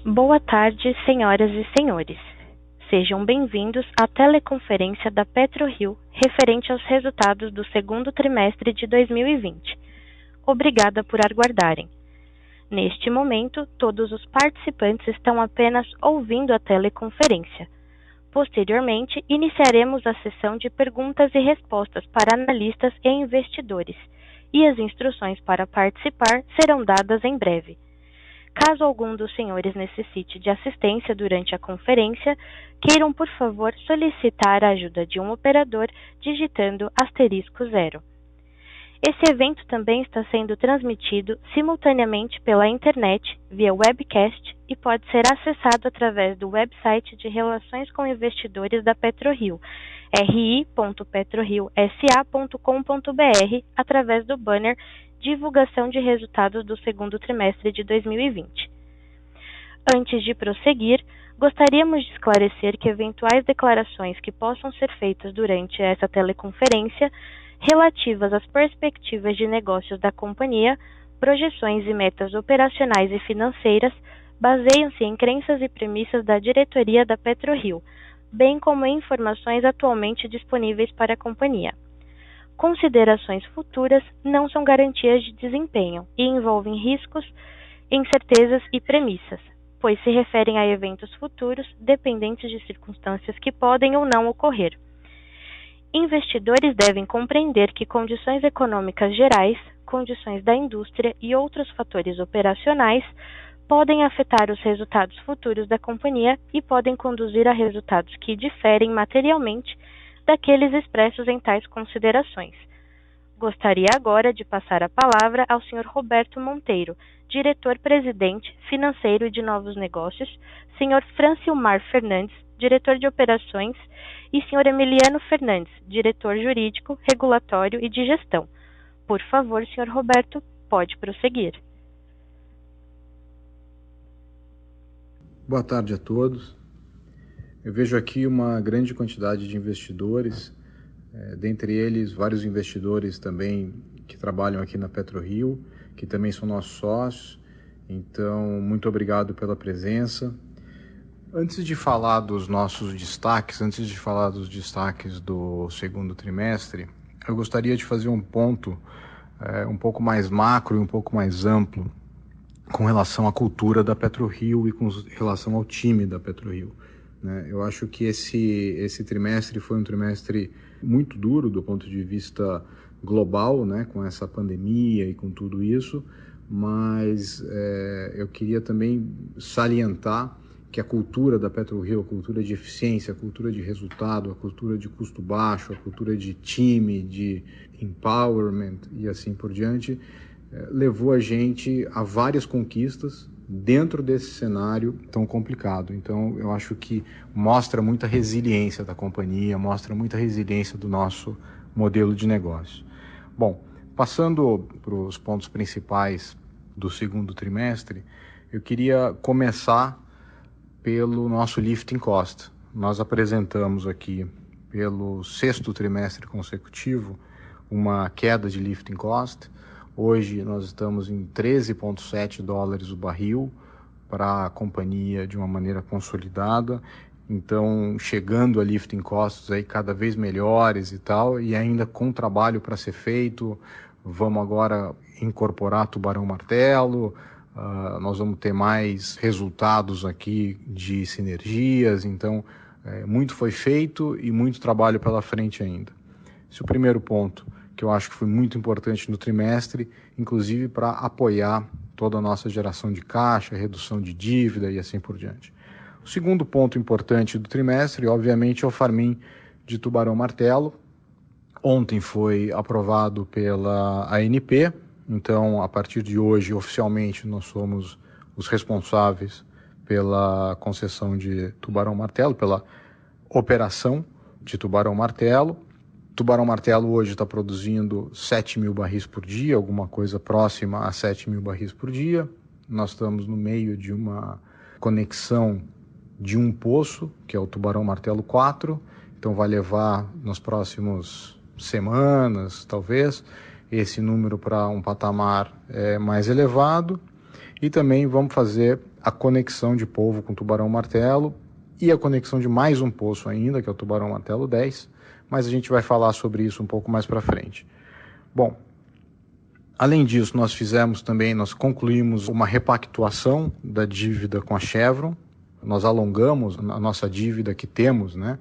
Boa tarde, senhoras e senhores. Sejam bem-vindos à teleconferência da PetroRio referente aos resultados do segundo trimestre de 2020. Obrigada por aguardarem. Neste momento, todos os participantes estão apenas ouvindo a teleconferência. Posteriormente, iniciaremos a sessão de perguntas e respostas para analistas e investidores, e as instruções para participar serão dadas em breve. Caso algum dos senhores necessite de assistência durante a conferência, queiram, por favor, solicitar a ajuda de um operador digitando *0. Esse evento também está sendo transmitido simultaneamente pela internet, via webcast, e pode ser acessado através do website de Relações com Investidores da PetroRio, ri.petroRioSA.com.br, através do banner Divulgação de Resultados do segundo trimestre de 2020. Antes de prosseguir, gostaríamos de esclarecer que eventuais declarações que possam ser feitas durante essa teleconferência relativas às perspectivas de negócios da companhia, projeções e metas operacionais e financeiras, baseiam-se em crenças e premissas da diretoria da PetroRio, bem como em informações atualmente disponíveis para a companhia. Considerações futuras não são garantias de desempenho e envolvem riscos, incertezas e premissas, pois se referem a eventos futuros dependentes de circunstâncias que podem ou não ocorrer. Investidores devem compreender que condições econômicas gerais, condições da indústria e outros fatores operacionais podem afetar os resultados futuros da companhia e podem conduzir a resultados que diferem materialmente daqueles expressos em tais considerações. Gostaria agora de passar a palavra ao Sr. Roberto Monteiro, diretor-presidente financeiro e de novos negócios, Sr. Francilmar Fernandes, diretor de operações, e Sr. Emiliano Fernandes, diretor jurídico, regulatório e de gestão. Por favor, Sr. Roberto, pode prosseguir. Boa tarde a todos. Eu vejo aqui uma grande quantidade de investidores, dentre eles vários investidores também que trabalham aqui na PetroRio, que também são nossos sócios. Então, muito obrigado pela presença. Antes de falar dos nossos destaques, antes de falar dos destaques do segundo trimestre, eu gostaria de fazer um ponto um pouco mais macro e um pouco mais amplo com relação à cultura da PetroRio e com relação ao time da PetroRio. Eu acho que esse trimestre foi um trimestre muito duro do ponto de vista global, com essa pandemia e com tudo isso, mas eu queria também salientar que a cultura da PetroRio, a cultura de eficiência, a cultura de resultado, a cultura de custo baixo, a cultura de time, de empowerment e assim por diante, levou a gente a várias conquistas dentro desse cenário tão complicado. Então, eu acho que mostra muita resiliência da companhia, mostra muita resiliência do nosso modelo de negócio. Bom, passando para os pontos principais do segundo trimestre, eu queria começar pelo nosso lifting cost. Nós apresentamos aqui, pelo sexto trimestre consecutivo, uma queda de lifting cost. Hoje nós estamos em $13,7 o barril para a companhia de uma maneira consolidada. Então, chegando a lifting costs aí cada vez melhores e tal, e ainda com trabalho para ser feito. Vamos agora incorporar Tubarão Martelo, nós vamos ter mais resultados aqui de sinergias, então muito foi feito e muito trabalho pela frente ainda. Esse é o primeiro ponto que eu acho que foi muito importante no trimestre, inclusive para apoiar toda a nossa geração de caixa, redução de dívida e assim por diante. O segundo ponto importante do trimestre, obviamente, é o farm-in de Tubarão Martelo. Ontem foi aprovado pela ANP, então a partir de hoje, oficialmente, nós somos os responsáveis pela concessão de Tubarão Martelo, pela operação de Tubarão Martelo. Tubarão Martelo hoje está produzindo 7 mil barris por dia, alguma coisa próxima a 7 mil barris por dia. Nós estamos no meio de uma conexão de um poço, que é o Tubarão Martelo 4, então vai levar nas próximas semanas, talvez, esse número para um patamar mais elevado. e também vamos fazer a conexão de polvo com Tubarão Martelo e a conexão de mais um poço ainda, que é o Tubarão Martelo 10, mas a gente vai falar sobre isso um pouco mais para frente. Bom, além disso, nós concluímos uma repactuação da dívida com a Chevron, nós alongamos a nossa dívida que temos, né,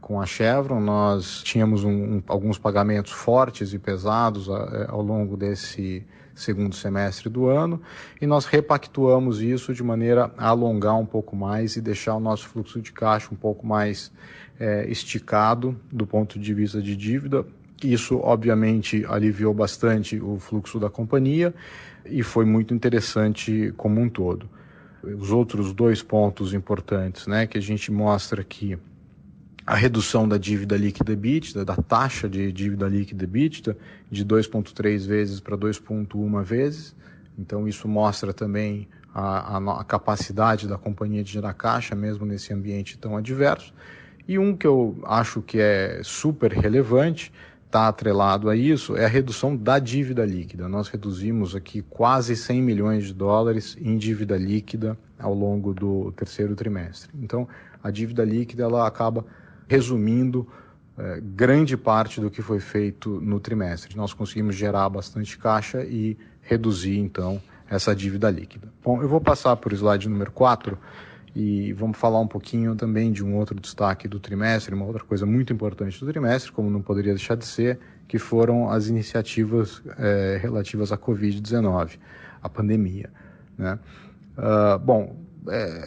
com a Chevron. Nós tínhamos alguns pagamentos fortes e pesados ao longo desse segundo semestre do ano, e nós repactuamos isso de maneira a alongar um pouco mais e deixar o nosso fluxo de caixa um pouco mais esticado do ponto de vista de dívida. Isso, obviamente, aliviou bastante o fluxo da companhia e foi muito interessante como um todo. Os outros dois pontos importantes, né, que a gente mostra aqui, a redução da dívida líquida EBITDA, da taxa de dívida líquida EBITDA, de 2,3 vezes para 2,1 vezes. Então, isso mostra também a capacidade da companhia de gerar caixa, mesmo nesse ambiente tão adverso. E um que eu acho que é super relevante, está atrelado a isso, é a redução da dívida líquida. Nós reduzimos aqui quase 100 milhões de dólares em dívida líquida ao longo do terceiro trimestre. Então, a dívida líquida ela acaba resumindo grande parte do que foi feito no trimestre. Nós conseguimos gerar bastante caixa e reduzir, então, essa dívida líquida. Bom, eu vou passar por slide número 4, e vamos falar um pouquinho também de um outro destaque do trimestre, uma outra coisa muito importante do trimestre, como não poderia deixar de ser, que foram as iniciativas relativas à Covid-19, a pandemia, né?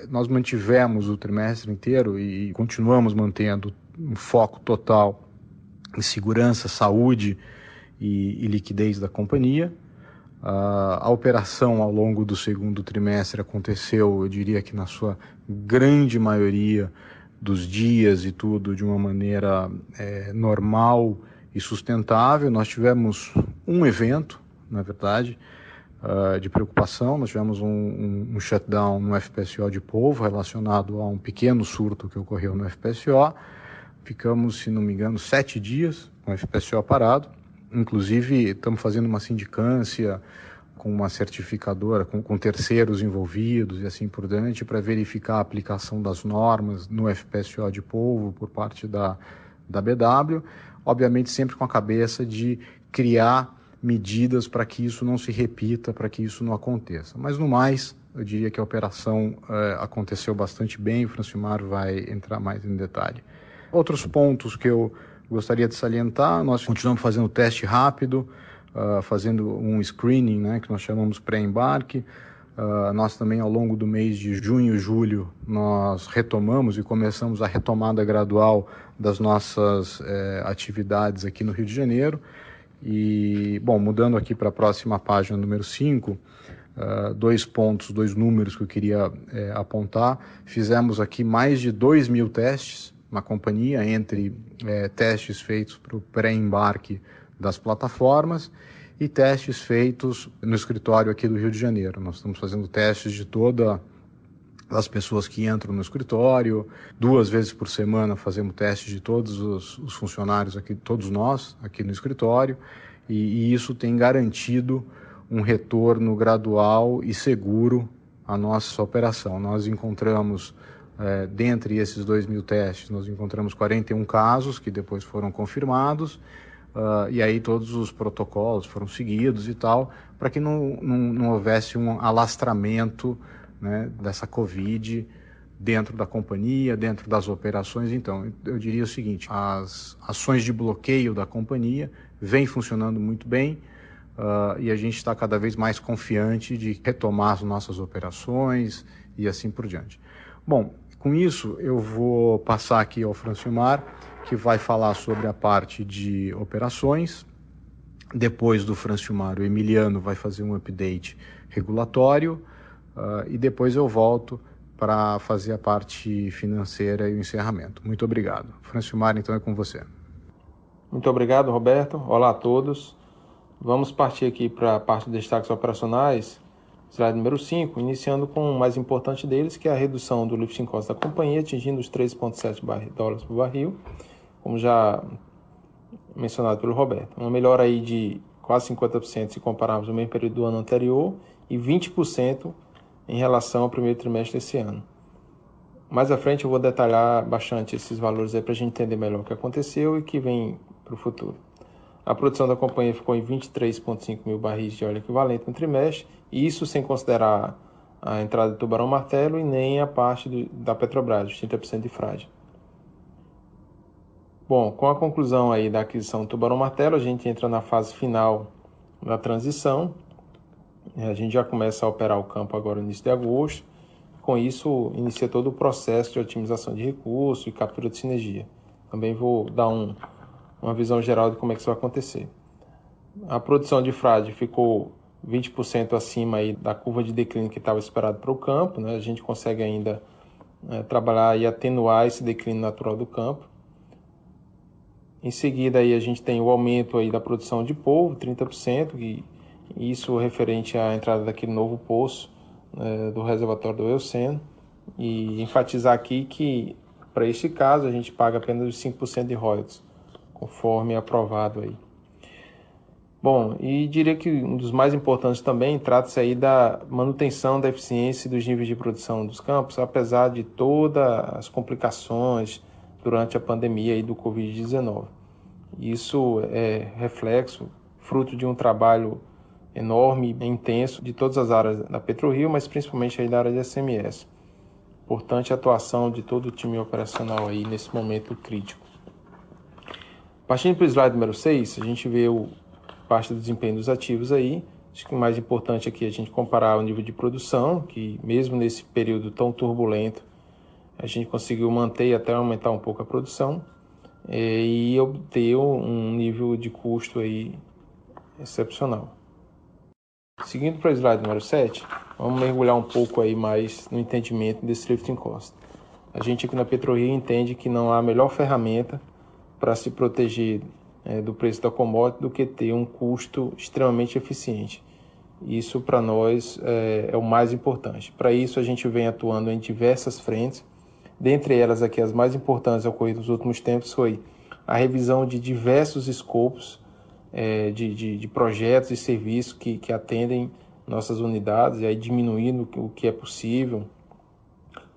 Nós mantivemos o trimestre inteiro e continuamos mantendo um foco total em segurança, saúde e liquidez da companhia. A operação ao longo do segundo trimestre aconteceu, eu diria que na sua grande maioria dos dias e tudo, de uma maneira normal e sustentável. Nós tivemos um evento, na verdade, de preocupação. Nós tivemos um shutdown no FPSO de polvo relacionado a um pequeno surto que ocorreu no FPSO. Ficamos, se não me engano, 7 dias com o FPSO parado. Inclusive, estamos fazendo uma sindicância com uma certificadora, com terceiros envolvidos e assim por diante, para verificar a aplicação das normas no FPSO de polvo por parte da BW, obviamente sempre com a cabeça de criar medidas para que isso não se repita, para que isso não aconteça. Mas no mais, eu diria que a operação aconteceu bastante bem, o Francilmar vai entrar mais em detalhe. Outros pontos que eu gostaria de salientar: nós continuamos fazendo teste rápido, fazendo um screening, né, que nós chamamos pré-embarque. Nós também, ao longo do mês de junho e julho, nós retomamos e começamos a retomada gradual das nossas atividades aqui no Rio de Janeiro. E, bom, mudando aqui para a próxima página, número 5, dois números que eu queria apontar. Fizemos aqui mais de 2.000 testes na companhia, entre testes feitos para o pré-embarque das plataformas e testes feitos no escritório aqui do Rio de Janeiro. Nós estamos fazendo testes de todas as pessoas que entram no escritório. 2 vezes por semana fazemos testes de todos os funcionários aqui, todos nós aqui no escritório, e isso tem garantido um retorno gradual e seguro à nossa operação. Nós encontramos, dentre esses 2.000 testes, nós encontramos 41 casos que depois foram confirmados, e aí todos os protocolos foram seguidos e tal, para que não houvesse um alastramento, né, dessa Covid dentro da companhia, dentro das operações. Então, eu diria o seguinte: as ações de bloqueio da companhia vêm funcionando muito bem, e a gente está cada vez mais confiante de retomar as nossas operações e assim por diante. Bom, com isso eu vou passar aqui ao Francilmar, que vai falar sobre a parte de operações. Depois do Francilmar, o Emiliano vai fazer um update regulatório, e depois eu volto para fazer a parte financeira e o encerramento. Muito obrigado. Francilmar, então é com você. Muito obrigado, Roberto. Olá a todos. Vamos partir aqui para a parte de destaques operacionais, slide número 5, iniciando com o mais importante deles, que é a redução do lifting cost da companhia, atingindo os $3,7 por barril, como já mencionado pelo Roberto. Uma melhora aí de quase 50% se compararmos ao mesmo período do ano anterior e 20% em relação ao primeiro trimestre desse ano. Mais à frente eu vou detalhar bastante esses valores para a gente entender melhor o que aconteceu e o que vem para o futuro. A produção da companhia ficou em 23,5 mil barris de óleo equivalente no trimestre, e isso sem considerar a entrada de Tubarão Martelo e nem a parte da Petrobras, os 30% de frade. Bom, com a conclusão aí da aquisição do Tubarão Martelo, a gente entra na fase final da transição. A gente já começa a operar o campo agora no início de agosto. Com isso, inicia todo o processo de otimização de recursos e captura de sinergia. Também vou dar uma visão geral de como é que isso vai acontecer. A produção de frade ficou 20% acima aí da curva de declínio que estava esperado para o campo, né? A gente consegue ainda trabalhar e atenuar esse declínio natural do campo. Em seguida, aí, a gente tem o aumento aí da produção de polvo, 30%, e isso referente à entrada daquele novo poço do reservatório do Eoceno. E enfatizar aqui que, para este caso, a gente paga apenas os 5% de royalties, conforme aprovado aí. Bom, e diria que um dos mais importantes também trata-se aí da manutenção da eficiência dos níveis de produção dos campos, apesar de todas as complicações durante a pandemia aí do Covid-19. Isso é reflexo, fruto de um trabalho enorme e intenso de todas as áreas da PetroRio, mas principalmente aí da área de SMS. Importante a atuação de todo o time operacional aí nesse momento crítico. Partindo para o slide número 6, a gente vê parte do desempenho dos ativos aí. Acho que o mais importante aqui é a gente comparar o nível de produção, que mesmo nesse período tão turbulento, a gente conseguiu manter e até aumentar um pouco a produção e obter um nível de custo aí excepcional. Seguindo para o slide número 7, vamos mergulhar um pouco aí mais no entendimento desse lifting cost. A gente aqui na PetroRio entende que não há melhor ferramenta para se proteger do preço da commodity do que ter um custo extremamente eficiente. Isso para nós é o mais importante. Para isso a gente vem atuando em diversas frentes. Dentre elas aqui as mais importantes ocorridas nos últimos tempos foi a revisão de diversos escopos de projetos e serviços que atendem nossas unidades, e aí diminuindo o que é possível.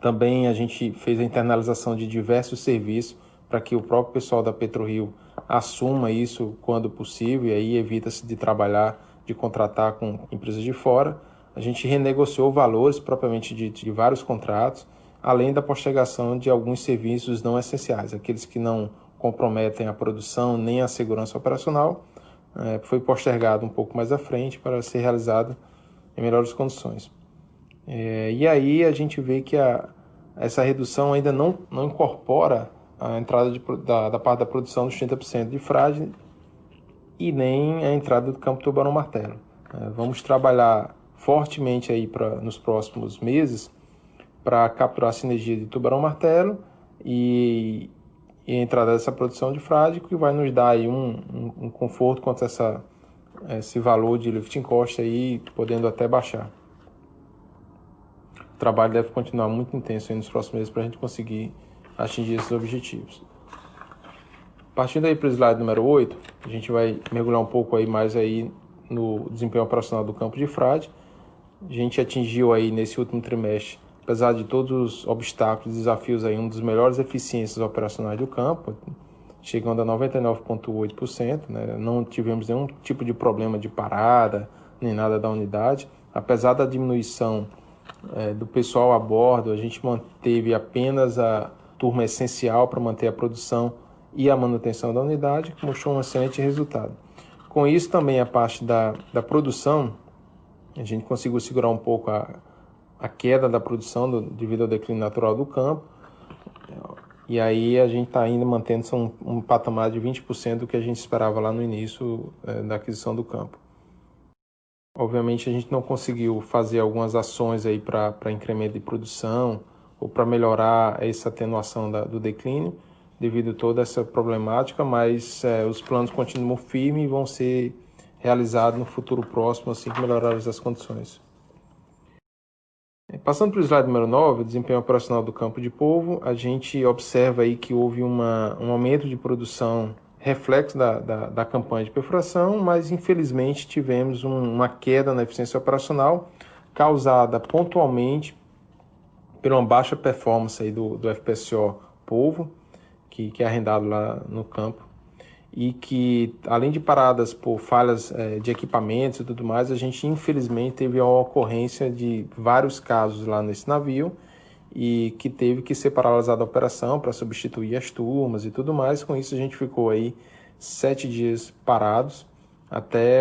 Também a gente fez a internalização de diversos serviços para que o próprio pessoal da PetroRio assuma isso quando possível, e aí evita-se de trabalhar, de contratar com empresas de fora. A gente renegociou valores propriamente de vários contratos, além da postergação de alguns serviços não essenciais, aqueles que não comprometem a produção nem a segurança operacional, foi postergado um pouco mais à frente para ser realizado em melhores condições. E aí a gente vê que essa redução ainda não incorpora a entrada da parte da produção dos 30% de frade e nem a entrada do campo Tubarão Martelo. Vamos trabalhar fortemente aí nos próximos meses para capturar a sinergia de Tubarão Martelo e a entrada dessa produção de frade, que vai nos dar aí um conforto quanto a esse valor de lifting cost aí, podendo até baixar. O trabalho deve continuar muito intenso aí nos próximos meses para a gente conseguir atingir esses objetivos. Partindo aí para o slide número 8, a gente vai mergulhar um pouco aí mais aí no desempenho operacional do campo de frade. A gente atingiu aí nesse último trimestre, apesar de todos os obstáculos e desafios aí, um dos melhores eficiências operacionais do campo, chegando a 99,8%, né? Não tivemos nenhum tipo de problema de parada, nem nada da unidade. Apesar da diminuição do pessoal a bordo, a gente manteve apenas a turma essencial para manter a produção e a manutenção da unidade, que mostrou um excelente resultado. Com isso, também a parte da produção, a gente conseguiu segurar um pouco a queda da produção devido ao declínio natural do campo. E aí a gente está ainda mantendo um patamar de 20% do que a gente esperava lá no início da aquisição do campo. Obviamente a gente não conseguiu fazer algumas ações aí para incremento de produção ou para melhorar essa atenuação do declínio devido a toda essa problemática, mas os planos continuam firmes e vão ser realizados no futuro próximo assim que melhorarem as condições. Passando para o slide número 9, o desempenho operacional do campo de polvo, a gente observa aí que houve um aumento de produção reflexo da campanha de perfuração, mas infelizmente tivemos uma queda na eficiência operacional causada pontualmente por uma baixa performance aí do FPSO Polvo, que é arrendado lá no campo, e que, além de paradas por falhas de equipamentos e tudo mais, a gente infelizmente teve a ocorrência de vários casos lá nesse navio e que teve que ser paralisada a operação para substituir as turmas e tudo mais. Com isso a gente ficou aí 7 dias parados até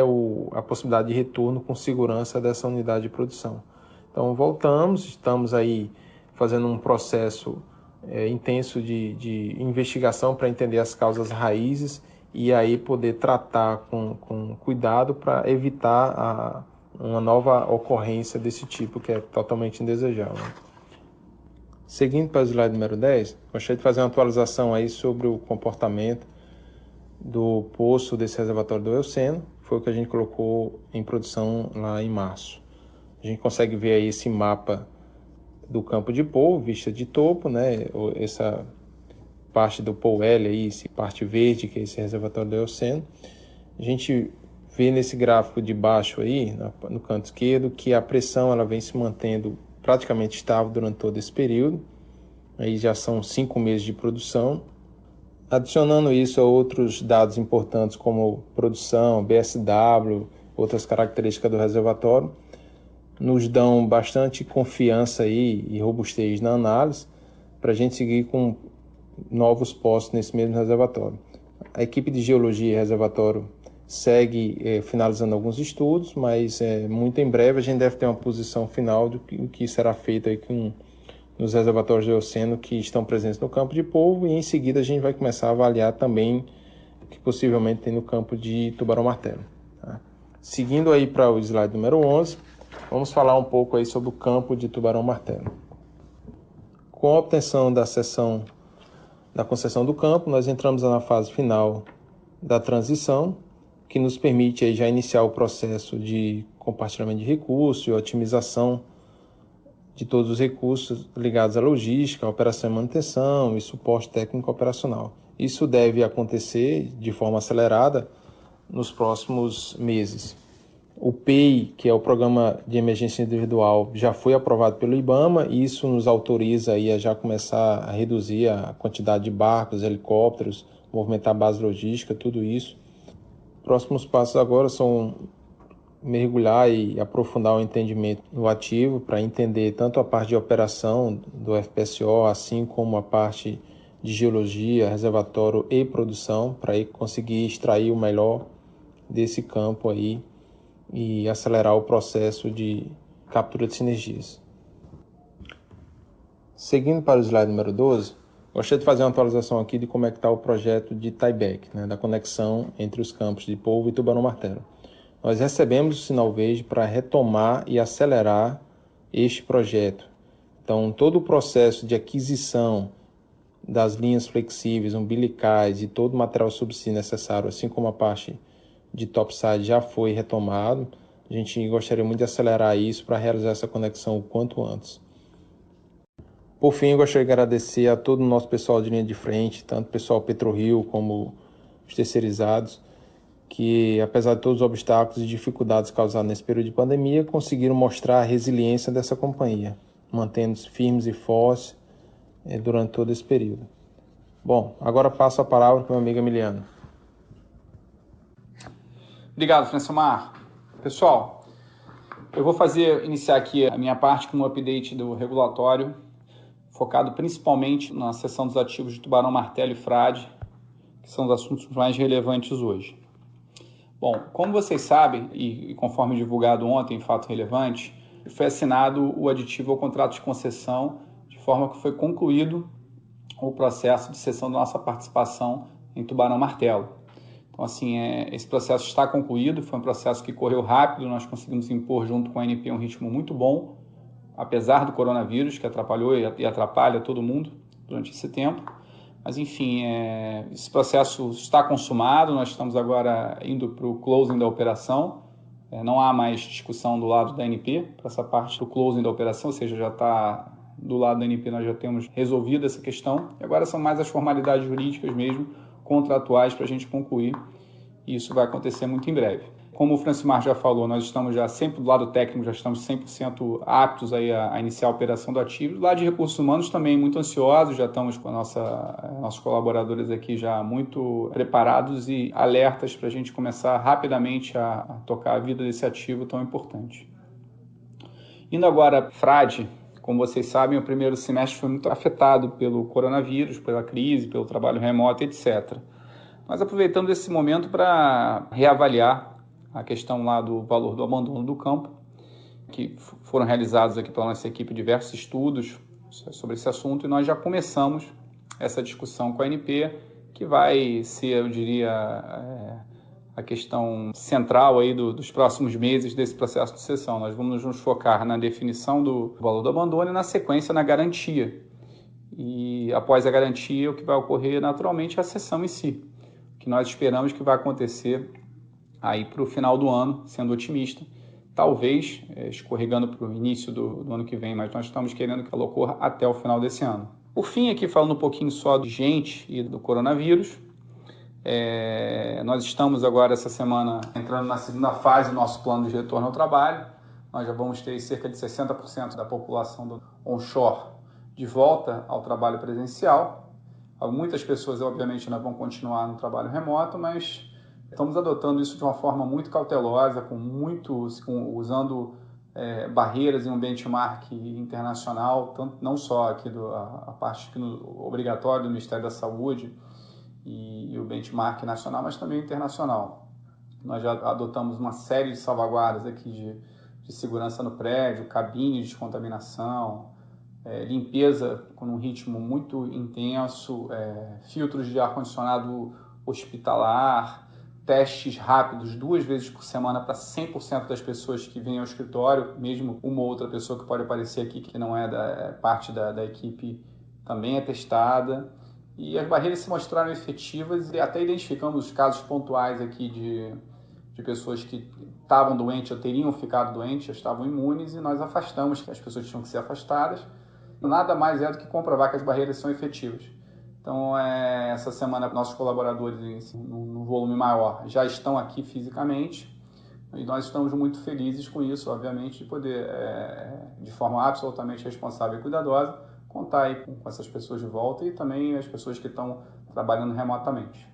a possibilidade de retorno com segurança dessa unidade de produção. Então voltamos, estamos aí fazendo um processo intenso de investigação para entender as causas raízes e aí poder tratar com cuidado para evitar uma nova ocorrência desse tipo que é totalmente indesejável. Seguindo para o slide número 10, gostaria de fazer uma atualização aí sobre o comportamento do poço desse reservatório do Eoceno, foi o que a gente colocou em produção lá em março. A gente consegue ver aí esse mapa do campo de polvo, vista de topo, né? Essa parte do Pool L aí, essa parte verde, que é esse reservatório do Eoceno. A gente vê nesse gráfico de baixo aí, no canto esquerdo, que a pressão ela vem se mantendo praticamente estável durante todo esse período. Aí já são 5 meses de produção. Adicionando isso a outros dados importantes como produção, BSW, outras características do reservatório, nos dão bastante confiança aí e robustez na análise para a gente seguir com novos poços nesse mesmo reservatório. A equipe de geologia e reservatório segue finalizando alguns estudos, mas muito em breve a gente deve ter uma posição final do que será feito aí nos reservatórios de Eoceno que estão presentes no campo de polvo, e em seguida a gente vai começar a avaliar também o que possivelmente tem no campo de tubarão-martelo. Tá? Seguindo aí para o slide número 11, vamos falar um pouco aí sobre o campo de tubarão-martelo. Com a obtenção da concessão do campo, nós entramos na fase final da transição, que nos permite aí já iniciar o processo de compartilhamento de recursos e otimização de todos os recursos ligados à logística, operação e manutenção e suporte técnico operacional. Isso deve acontecer de forma acelerada nos próximos meses. O PEI, que é o Programa de Emergência Individual, já foi aprovado pelo IBAMA e isso nos autoriza aí a já começar a reduzir a quantidade de barcos, helicópteros, movimentar a base logística, tudo isso. Próximos passos agora são mergulhar e aprofundar o entendimento no ativo para entender tanto a parte de operação do FPSO, assim como a parte de geologia, reservatório e produção, para aí conseguir extrair o melhor desse campo aí e acelerar o processo de captura de sinergias. Seguindo para o slide número 12, gostaria de fazer uma atualização aqui de como é que está o projeto de tieback, né, da conexão entre os campos de polvo e tubarão-martelo. Nós recebemos o sinal verde para retomar e acelerar este projeto. Então, todo o processo de aquisição das linhas flexíveis, umbilicais e todo o material subsídio necessário, assim como a parte de topside já foi retomado. A gente gostaria muito de acelerar isso para realizar essa conexão o quanto antes. Por fim, eu gostaria de agradecer a todo o nosso pessoal de linha de frente, tanto o pessoal PetroRio como os terceirizados, que apesar de todos os obstáculos e dificuldades causados nesse período de pandemia, conseguiram mostrar a resiliência dessa companhia, mantendo-se firmes e fortes durante todo esse período. Bom, agora passo a palavra para o meu amigo Emiliano. Obrigado, Francilmar. Pessoal, eu vou iniciar aqui a minha parte com um update do regulatório, focado principalmente na seção dos ativos de tubarão, martelo e frade, que são os assuntos mais relevantes hoje. Bom, como vocês sabem, e conforme divulgado ontem, fato relevante, foi assinado o aditivo ao contrato de concessão, de forma que foi concluído o processo de cessão da nossa participação em tubarão-martelo. Então, assim, esse processo está concluído, foi um processo que correu rápido, nós conseguimos impor junto com a ANP um ritmo muito bom, apesar do coronavírus, que atrapalhou e atrapalha todo mundo durante esse tempo. Mas, enfim, esse processo está consumado, nós estamos agora indo para o closing da operação, não há mais discussão do lado da ANP para essa parte do closing da operação, ou seja, já está do lado da ANP, nós já temos resolvido essa questão, e agora são mais as formalidades jurídicas mesmo, contratuais, para a gente concluir, e isso vai acontecer muito em breve. Como o Francimar já falou, nós estamos já sempre do lado técnico, já estamos 100% aptos aí a iniciar a operação do ativo. Do lado de recursos humanos também muito ansiosos, já estamos com nossos colaboradores aqui já muito preparados e alertas para a gente começar rapidamente a tocar a vida desse ativo tão importante. Indo agora, Frade, como vocês sabem, o primeiro semestre foi muito afetado pelo coronavírus, pela crise, pelo trabalho remoto, etc. Nós aproveitamos esse momento para reavaliar a questão lá do valor do abandono do campo, que foram realizados aqui pela nossa equipe diversos estudos sobre esse assunto, e nós já começamos essa discussão com a ANP, que vai ser, eu diria, a questão central aí dos próximos meses desse processo de cessão. Nós vamos nos focar na definição do valor do abandono e, na sequência, na garantia. E após a garantia, o que vai ocorrer naturalmente é a cessão em si, que nós esperamos que vai acontecer aí para o final do ano, sendo otimista, talvez escorregando para o início do ano que vem, mas nós estamos querendo que ela ocorra até o final desse ano. Por fim, aqui falando um pouquinho só de gente e do coronavírus, nós estamos agora essa semana entrando na segunda fase do nosso plano de retorno ao trabalho. Nós já vamos ter cerca de 60% da população do onshore de volta ao trabalho presencial. Muitas pessoas, obviamente, ainda vão continuar no trabalho remoto, mas estamos adotando isso de uma forma muito cautelosa, usando barreiras em um benchmark internacional, não só aqui a parte obrigatória do Ministério da Saúde e o benchmark nacional, mas também internacional. Nós já adotamos uma série de salvaguardas aqui de segurança no prédio, cabine de descontaminação, limpeza com um ritmo muito intenso, filtros de ar-condicionado hospitalar, testes rápidos 2 vezes por semana para 100% das pessoas que vêm ao escritório, mesmo uma ou outra pessoa que pode aparecer aqui que não é parte da equipe também é testada. E as barreiras se mostraram efetivas e até identificamos casos pontuais aqui de pessoas que estavam doentes ou teriam ficado doentes, já estavam imunes, e nós afastamos, que as pessoas tinham que ser afastadas. Nada mais é do que comprovar que as barreiras são efetivas. Então, essa semana, nossos colaboradores, num volume maior, já estão aqui fisicamente, e nós estamos muito felizes com isso, obviamente, de poder, de forma absolutamente responsável e cuidadosa, contar aí com essas pessoas de volta e também as pessoas que estão trabalhando remotamente.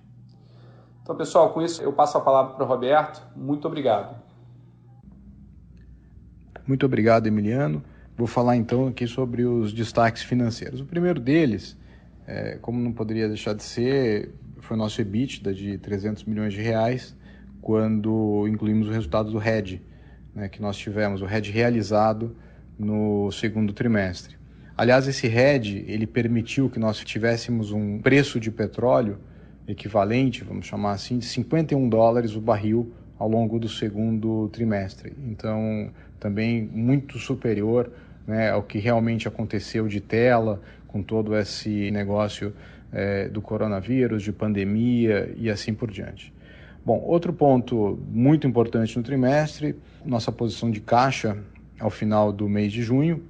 Então, pessoal, com isso eu passo a palavra para o Roberto. Muito obrigado. Muito obrigado, Emiliano. Vou falar então aqui sobre os destaques financeiros. O primeiro deles, como não poderia deixar de ser, foi o nosso EBITDA de 300 milhões de reais, quando incluímos o resultado do hedge, que nós tivemos, o hedge realizado no segundo trimestre. Aliás, esse hedge, ele permitiu que nós tivéssemos um preço de petróleo equivalente, vamos chamar assim, de $51 o barril ao longo do segundo trimestre. Então, também muito superior, ao que realmente aconteceu de tela, com todo esse negócio do coronavírus, de pandemia e assim por diante. Bom, outro ponto muito importante no trimestre, nossa posição de caixa ao final do mês de junho,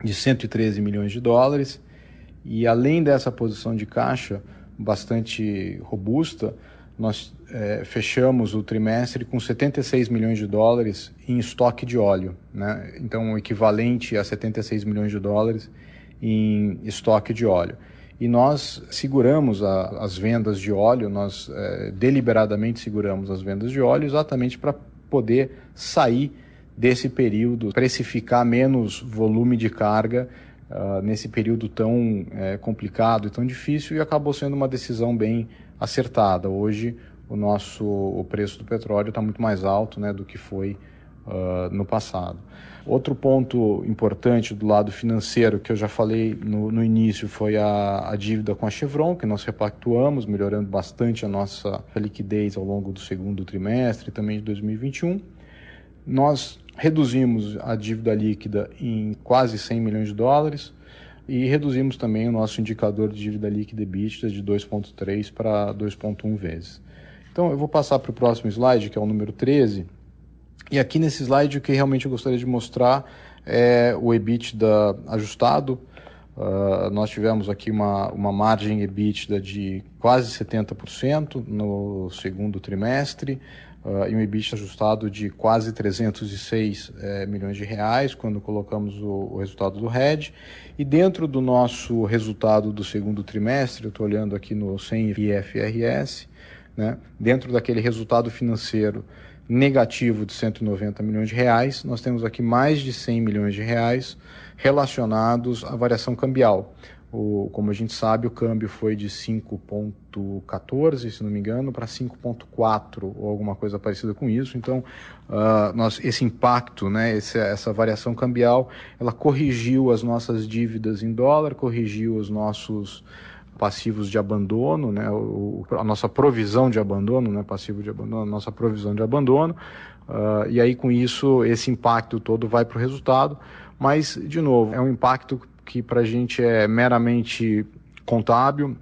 de 113 milhões de dólares, e além dessa posição de caixa bastante robusta, nós fechamos o trimestre com 76 milhões de dólares em estoque de óleo, então o equivalente a 76 milhões de dólares em estoque de óleo. E nós seguramos as vendas de óleo, nós deliberadamente seguramos as vendas de óleo exatamente para poder sair desse período, precificar menos volume de carga nesse período tão complicado e tão difícil, e acabou sendo uma decisão bem acertada. Hoje o preço do petróleo está muito mais alto do que foi no passado. Outro ponto importante do lado financeiro, que eu já falei no início, foi a dívida com a Chevron, que nós repactuamos, melhorando bastante a nossa liquidez ao longo do segundo trimestre e também de 2021. Nós reduzimos a dívida líquida em quase 100 milhões de dólares e reduzimos também o nosso indicador de dívida líquida EBITDA de 2,3 para 2,1 vezes. Então eu vou passar para o próximo slide, que é o número 13, e aqui nesse slide o que realmente eu gostaria de mostrar é o EBITDA ajustado. Nós tivemos aqui uma margem EBITDA de quase 70% no segundo trimestre, e um EBITDA ajustado de quase 306 milhões de reais, quando colocamos o resultado do hedge. E dentro do nosso resultado do segundo trimestre, eu estou olhando aqui no sem IFRS, né, dentro daquele resultado financeiro negativo de 190 milhões de reais, nós temos aqui mais de 100 milhões de reais relacionados à variação cambial. Como a gente sabe, o câmbio foi de 5,14, se não me engano, para 5,4 ou alguma coisa parecida com isso. Então, esse impacto, né, essa variação cambial, ela corrigiu as nossas dívidas em dólar, corrigiu os nossos passivos de abandono, né, a nossa provisão de abandono, né, passivo de abandono, a nossa provisão de abandono, e aí com isso esse impacto todo vai para o resultado, mas de novo é um impacto que para a gente é meramente contábil,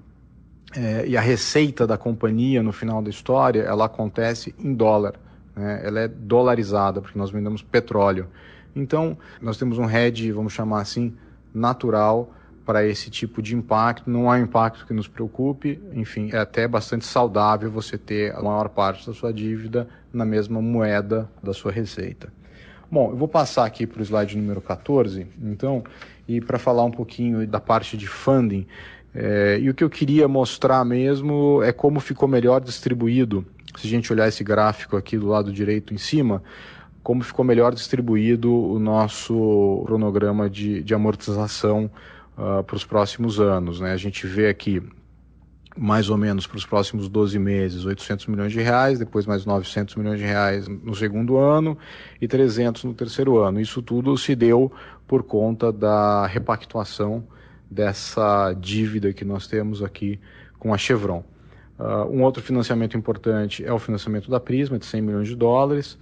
e a receita da companhia no final da história ela acontece em dólar, né, ela é dolarizada porque nós vendemos petróleo, então nós temos um hedge, vamos chamar assim, natural para esse tipo de impacto. Não há um impacto que nos preocupe, enfim, é até bastante saudável você ter a maior parte da sua dívida na mesma moeda da sua receita. Bom, eu vou passar aqui para o slide número 14, então, e para falar um pouquinho da parte de funding, e o que eu queria mostrar mesmo é como ficou melhor distribuído, se a gente olhar esse gráfico aqui do lado direito em cima, como ficou melhor distribuído o nosso cronograma de amortização para os próximos anos, né? A gente vê aqui mais ou menos para os próximos 12 meses 800 milhões de reais, depois mais 900 milhões de reais no segundo ano e 300 no terceiro ano. Isso tudo se deu por conta da repactuação dessa dívida que nós temos aqui com a Chevron. Um outro financiamento importante é o financiamento da Prisma, de 100 milhões de dólares.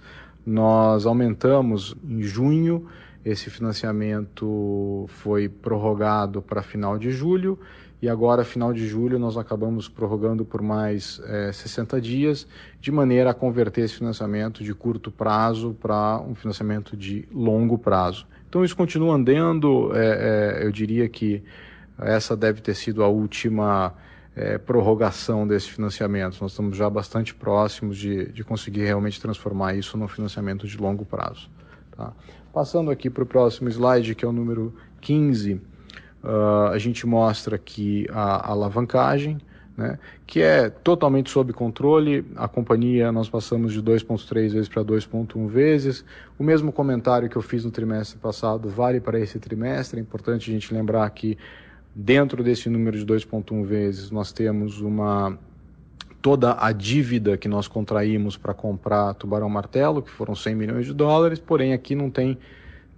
Nós aumentamos em junho, esse financiamento foi prorrogado para final de julho e agora, final de julho, nós acabamos prorrogando por mais 60 dias, de maneira a converter esse financiamento de curto prazo para um financiamento de longo prazo. Então isso continua andando, eu diria que essa deve ter sido a última prorrogação desse financiamento. Nós estamos já bastante próximos de conseguir realmente transformar isso num financiamento de longo prazo. Tá? Passando aqui para o próximo slide, que é o número 15, a gente mostra aqui a alavancagem, né, que é totalmente sob controle. A companhia, nós passamos de 2,3 vezes para 2,1 vezes. O mesmo comentário que eu fiz no trimestre passado vale para esse trimestre. É importante a gente lembrar que dentro desse número de 2,1 vezes nós temos toda a dívida que nós contraímos para comprar Tubarão Martelo, que foram 100 milhões de dólares, porém aqui não tem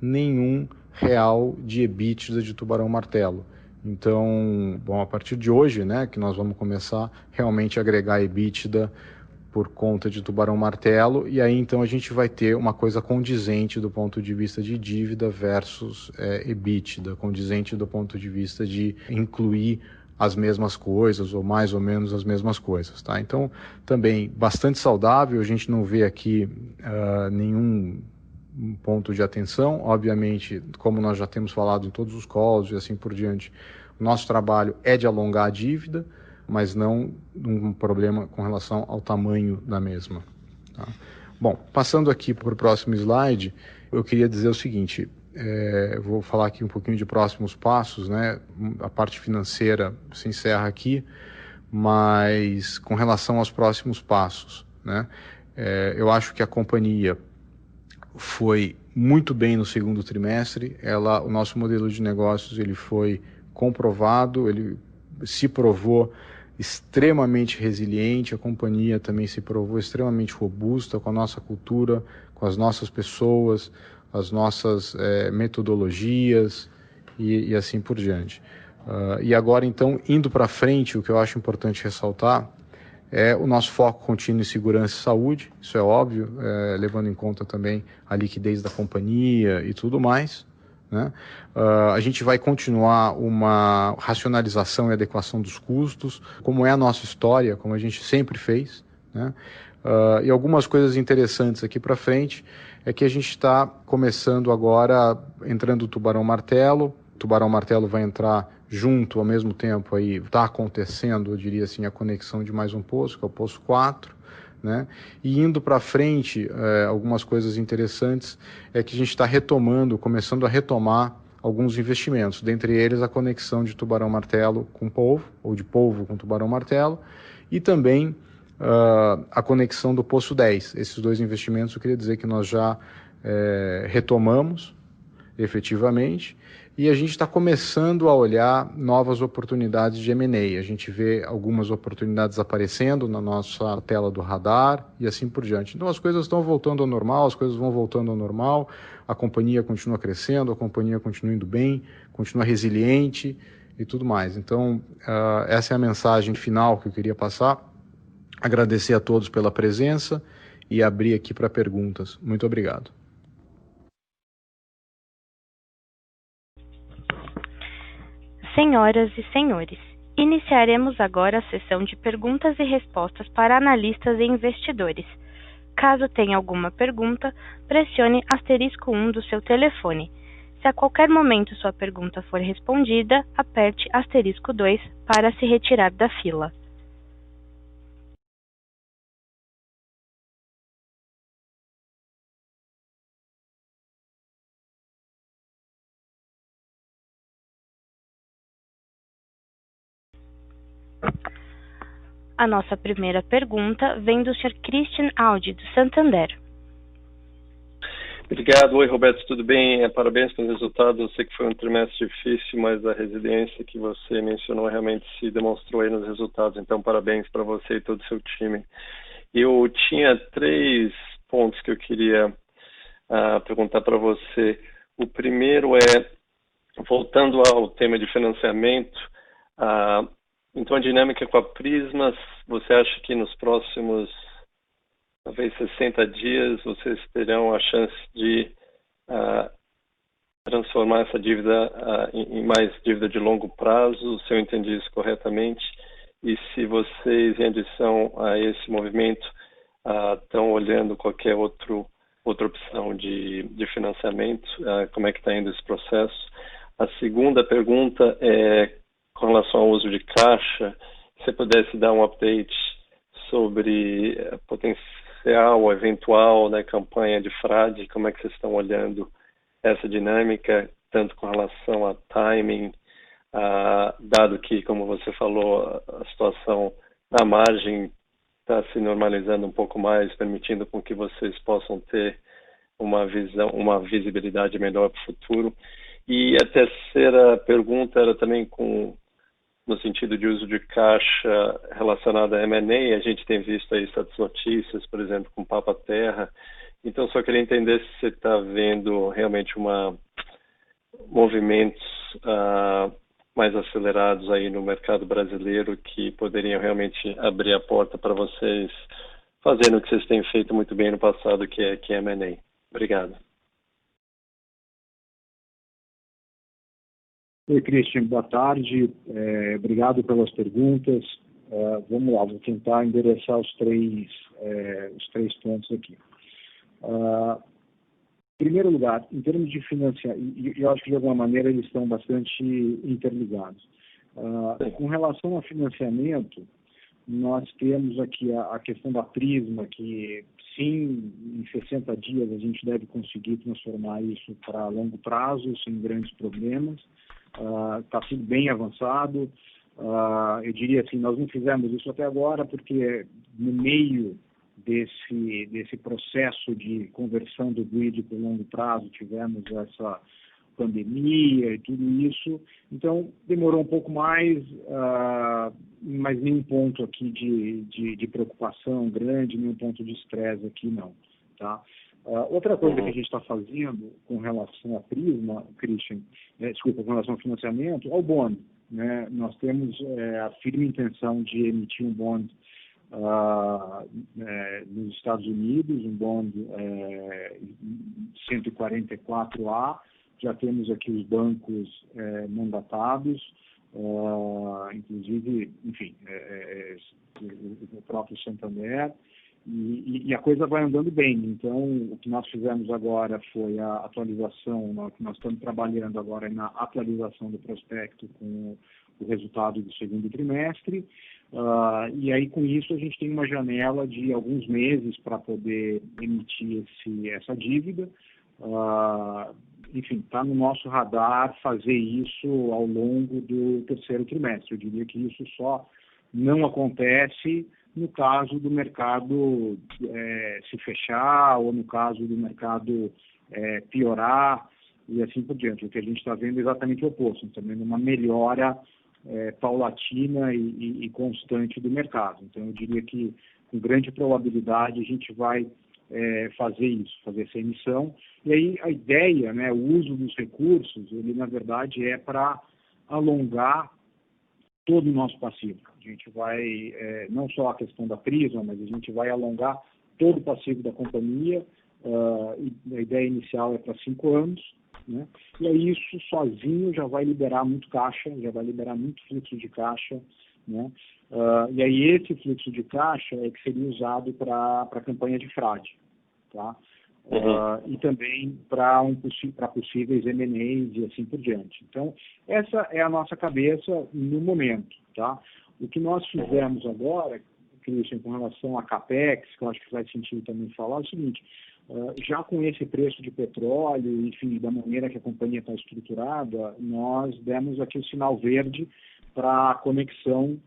nenhum real de EBITDA de Tubarão Martelo. Então, bom, a partir de hoje, né, que nós vamos começar realmente a agregar EBITDA por conta de Tubarão Martelo, e aí então a gente vai ter uma coisa condizente do ponto de vista de dívida versus EBITDA, condizente do ponto de vista de incluir as mesmas coisas, ou mais ou menos as mesmas coisas, tá? Então, também bastante saudável, a gente não vê aqui nenhum ponto de atenção. Obviamente, como nós já temos falado em todos os calls e assim por diante, o nosso trabalho é de alongar a dívida, mas não um problema com relação ao tamanho da mesma. Tá? Bom, passando aqui para o próximo slide, eu queria dizer o seguinte, vou falar aqui um pouquinho de próximos passos, né? A parte financeira se encerra aqui, mas com relação aos próximos passos, né? Eu acho que a companhia foi muito bem no segundo trimestre. O nosso modelo de negócios ele foi comprovado, ele se provou extremamente resiliente, a companhia também se provou extremamente robusta com a nossa cultura, com as nossas pessoas, as nossas metodologias e assim por diante. E agora, então, indo para frente, o que eu acho importante ressaltar é o nosso foco contínuo em segurança e saúde, isso é óbvio, levando em conta também a liquidez da companhia e tudo mais, né? A gente vai continuar uma racionalização e adequação dos custos, como é a nossa história, como a gente sempre fez, né? E algumas coisas interessantes aqui para frente é que a gente está começando agora, entrando o Tubarão Martelo. O Tubarão Martelo vai entrar junto, ao mesmo tempo, aí está acontecendo, eu diria assim, a conexão de mais um poço, que é o Poço 4, né? E indo para frente, algumas coisas interessantes é que a gente está começando a retomar alguns investimentos, dentre eles a conexão de tubarão-martelo com polvo, ou de polvo com tubarão-martelo, e também a conexão do Poço 10. Esses dois investimentos, eu queria dizer que nós já retomamos efetivamente, e a gente está começando a olhar novas oportunidades de M&A. A gente vê algumas oportunidades aparecendo na nossa tela do radar e assim por diante. Então as coisas estão voltando ao normal, as coisas vão voltando ao normal, a companhia continua crescendo, a companhia continua indo bem, continua resiliente e tudo mais. Então essa é a mensagem final que eu queria passar. Agradecer a todos pela presença e abrir aqui para perguntas. Muito obrigado. Senhoras e senhores, iniciaremos agora a sessão de perguntas e respostas para analistas e investidores. Caso tenha alguma pergunta, pressione *1 do seu telefone. Se a qualquer momento sua pergunta for respondida, aperte *2 para se retirar da fila. A nossa primeira pergunta vem do Sr. Christian Audi, do Santander. Obrigado. Oi, Roberto, tudo bem? Parabéns pelos resultados. Eu sei que foi um trimestre difícil, mas a resiliência que você mencionou realmente se demonstrou aí nos resultados. Então, parabéns para você e todo o seu time. Eu tinha 3 pontos que eu queria perguntar para você. O primeiro é, voltando ao tema de financiamento, então a dinâmica com a Prisma, você acha que nos próximos talvez 60 dias vocês terão a chance de transformar essa dívida em mais dívida de longo prazo, se eu entendi isso corretamente, e se vocês, em adição a esse movimento, estão olhando qualquer outra opção de financiamento, como é que está indo esse processo? A segunda pergunta é com relação ao uso de caixa, se você pudesse dar um update sobre a potencial ou eventual campanha de frade, como é que vocês estão olhando essa dinâmica, tanto com relação a timing, dado que, como você falou, a situação na margem está se normalizando um pouco mais, permitindo com que vocês possam ter uma visibilidade melhor para o futuro. E a terceira pergunta era também no sentido de uso de caixa relacionado a M&A. A gente tem visto aí certas notícias, por exemplo, com Papa Terra. Então, só queria entender se você está vendo realmente movimentos mais acelerados aí no mercado brasileiro que poderiam realmente abrir a porta para vocês fazendo o que vocês têm feito muito bem no passado, que é M&A. Obrigado. Oi, Christian, boa tarde. Obrigado pelas perguntas. Vamos lá, vou tentar endereçar os três pontos aqui. Em primeiro lugar, em termos de financiamento, eu acho que de alguma maneira eles estão bastante interligados. Com relação a financiamento, nós temos aqui a questão da Prisma, que sim, em 60 dias a gente deve conseguir transformar isso para longo prazo, sem grandes problemas. Está tudo bem avançado. Eu diria assim, nós não fizemos isso até agora porque no meio desse processo de conversão do grid para longo prazo tivemos essa pandemia e tudo isso, então demorou um pouco mais, mas nenhum ponto aqui de preocupação grande, nenhum ponto de estresse aqui não, tá? Outra coisa que a gente está fazendo com relação à Prisma, Christian, com relação ao financiamento, ao bond, né? Nós temos a firme intenção de emitir um bond nos Estados Unidos, um bond 144A, já temos aqui os bancos mandatados, inclusive, enfim, o próprio Santander, e a coisa vai andando bem. Então, o que nós fizemos agora foi a atualização, o que nós estamos trabalhando agora é na atualização do prospecto com o resultado do segundo trimestre, e aí com isso a gente tem uma janela de alguns meses para poder emitir essa dívida. Enfim, está no nosso radar fazer isso ao longo do terceiro trimestre. Eu diria que isso só não acontece no caso do mercado se fechar ou no caso do mercado piorar e assim por diante. O que a gente está vendo é exatamente o oposto, está vendo uma melhora paulatina e constante do mercado. Então, eu diria que, com grande probabilidade, a gente vai fazer isso, fazer essa emissão. E aí, a ideia, né, o uso dos recursos, ele, na verdade, é para alongar todo o nosso passivo. A gente vai, não só a questão da Prisma, mas a gente vai alongar todo o passivo da companhia. A ideia inicial é para 5 anos, né? E aí isso sozinho já vai liberar muito caixa, já vai liberar muito fluxo de caixa, né? E aí esse fluxo de caixa é que seria usado para a campanha de frade, tá? E também para possíveis M&As e assim por diante. Então, essa é a nossa cabeça no momento, tá? O que nós fizemos agora, Christian, com relação a CAPEX, que eu acho que faz sentido também falar, é o seguinte: já com esse preço de petróleo, enfim, da maneira que a companhia está estruturada, nós demos aqui o sinal verde para a conexão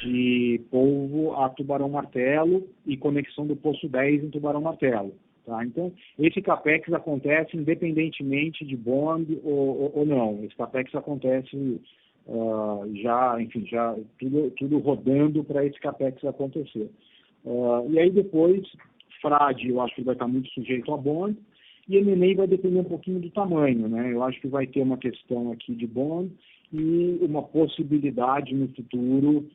de Polvo a Tubarão Martelo e conexão do Poço 10 em Tubarão Martelo. Tá? Então, esse CAPEX acontece independentemente de bond ou não. Esse CAPEX acontece já tudo rodando para esse CAPEX acontecer. E aí depois, frade, eu acho que vai estar muito sujeito a bond, e M&A vai depender um pouquinho do tamanho, né? Eu acho que vai ter uma questão aqui de bond e uma possibilidade no futuro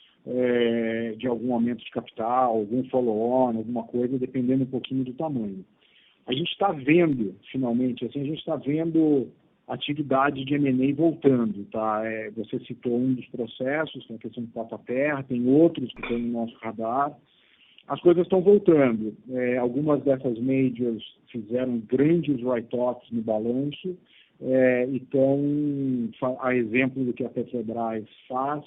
de algum aumento de capital, algum follow-on, alguma coisa, dependendo um pouquinho do tamanho. A gente está vendo, finalmente, assim, a gente está vendo atividade de M&A voltando, tá? Você citou um dos processos, que é a questão do Papa-Terra, tem outros que estão no nosso radar. As coisas estão voltando. Algumas dessas majors fizeram grandes write-offs no balanço, então, a exemplo do que a Petrobras faz,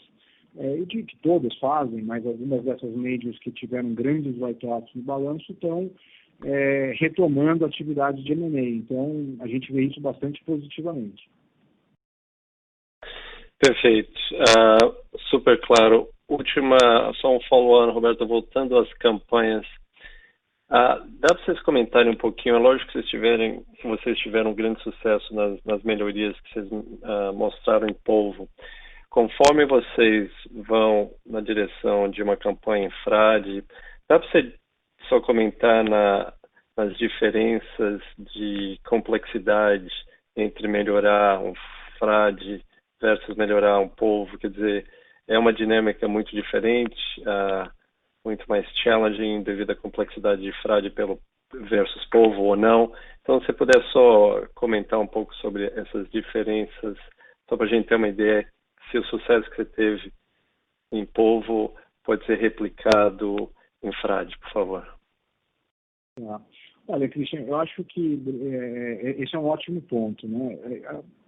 e de que todas fazem, mas algumas dessas majors que tiveram grandes write-offs no balanço estão retomando a atividade de M&A. Então, a gente vê isso bastante positivamente. Perfeito. Super claro. Só um follow-on, Roberto, voltando às campanhas. Dá para vocês comentarem um pouquinho? É lógico que vocês tiveram um grande sucesso nas melhorias que vocês mostraram em Polvo. Conforme vocês vão na direção de uma campanha em frade, dá para você só comentar nas diferenças de complexidade entre melhorar um frade versus melhorar um polvo? Quer dizer, é uma dinâmica muito diferente, muito mais challenging devido à complexidade de frade versus polvo ou não. Então, se você puder só comentar um pouco sobre essas diferenças, só para a gente ter uma ideia se o sucesso que você teve em polvo pode ser replicado em frade, por favor. Olha, Christian, eu acho que esse é um ótimo ponto, né?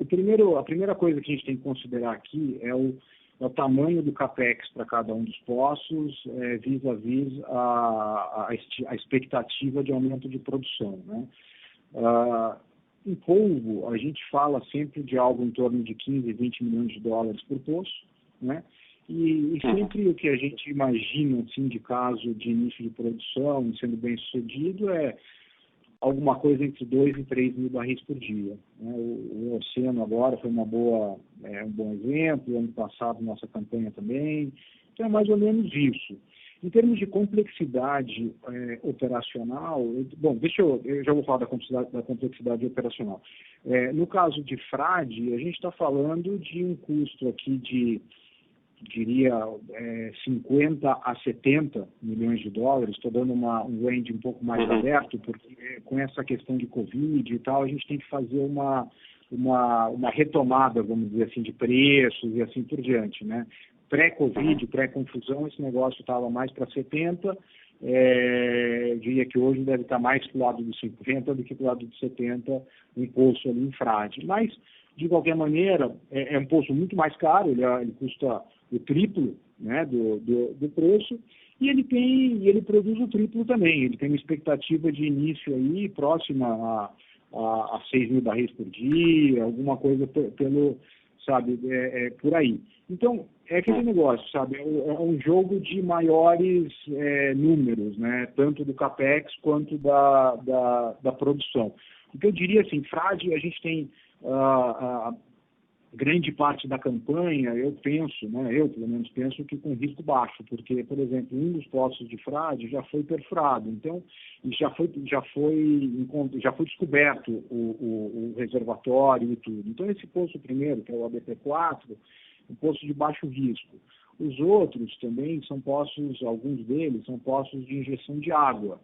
A primeira coisa que a gente tem que considerar aqui é o tamanho do CAPEX para cada um dos poços vis-à-vis a expectativa de aumento de produção, né? Em polvo, a gente fala sempre de algo em torno de 15, 20 milhões de dólares por poço, né? E sempre o que a gente imagina, assim, de caso de início de produção, sendo bem sucedido, é alguma coisa entre 2 e 3 mil barris por dia, né? O Oceano agora foi um bom exemplo, ano passado nossa campanha também, então é mais ou menos isso. Em termos de complexidade operacional, eu já vou falar da complexidade operacional. No caso de frade, a gente está falando de um custo aqui de, diria, 50 a 70 milhões de dólares. Estou dando um range um pouco mais aberto, porque com essa questão de Covid e tal, a gente tem que fazer uma retomada, vamos dizer assim, de preços e assim por diante, né? Pré-Covid, pré-confusão, esse negócio estava mais para 70, eu diria que hoje deve estar mais para o lado dos 50 do que para o lado dos 70, um poço ali em Frade. Mas, de qualquer maneira, é um poço muito mais caro, ele custa o triplo, né, do preço, e ele produz o triplo também. Ele tem uma expectativa de início aí próxima a 6 mil barris por dia, alguma coisa por aí. Então, é aquele negócio, sabe? É um jogo de maiores números, né? Tanto do CAPEX quanto da produção. O que eu diria, assim, Frade, a gente tem grande parte da campanha, eu pelo menos penso que com risco baixo, porque, por exemplo, um dos poços de Frade já foi perfurado, então já foi descoberto o reservatório e tudo. Então, esse poço primeiro, que é o ABP4, um poço de baixo risco. Os outros também são poços, alguns deles são poços de injeção de água.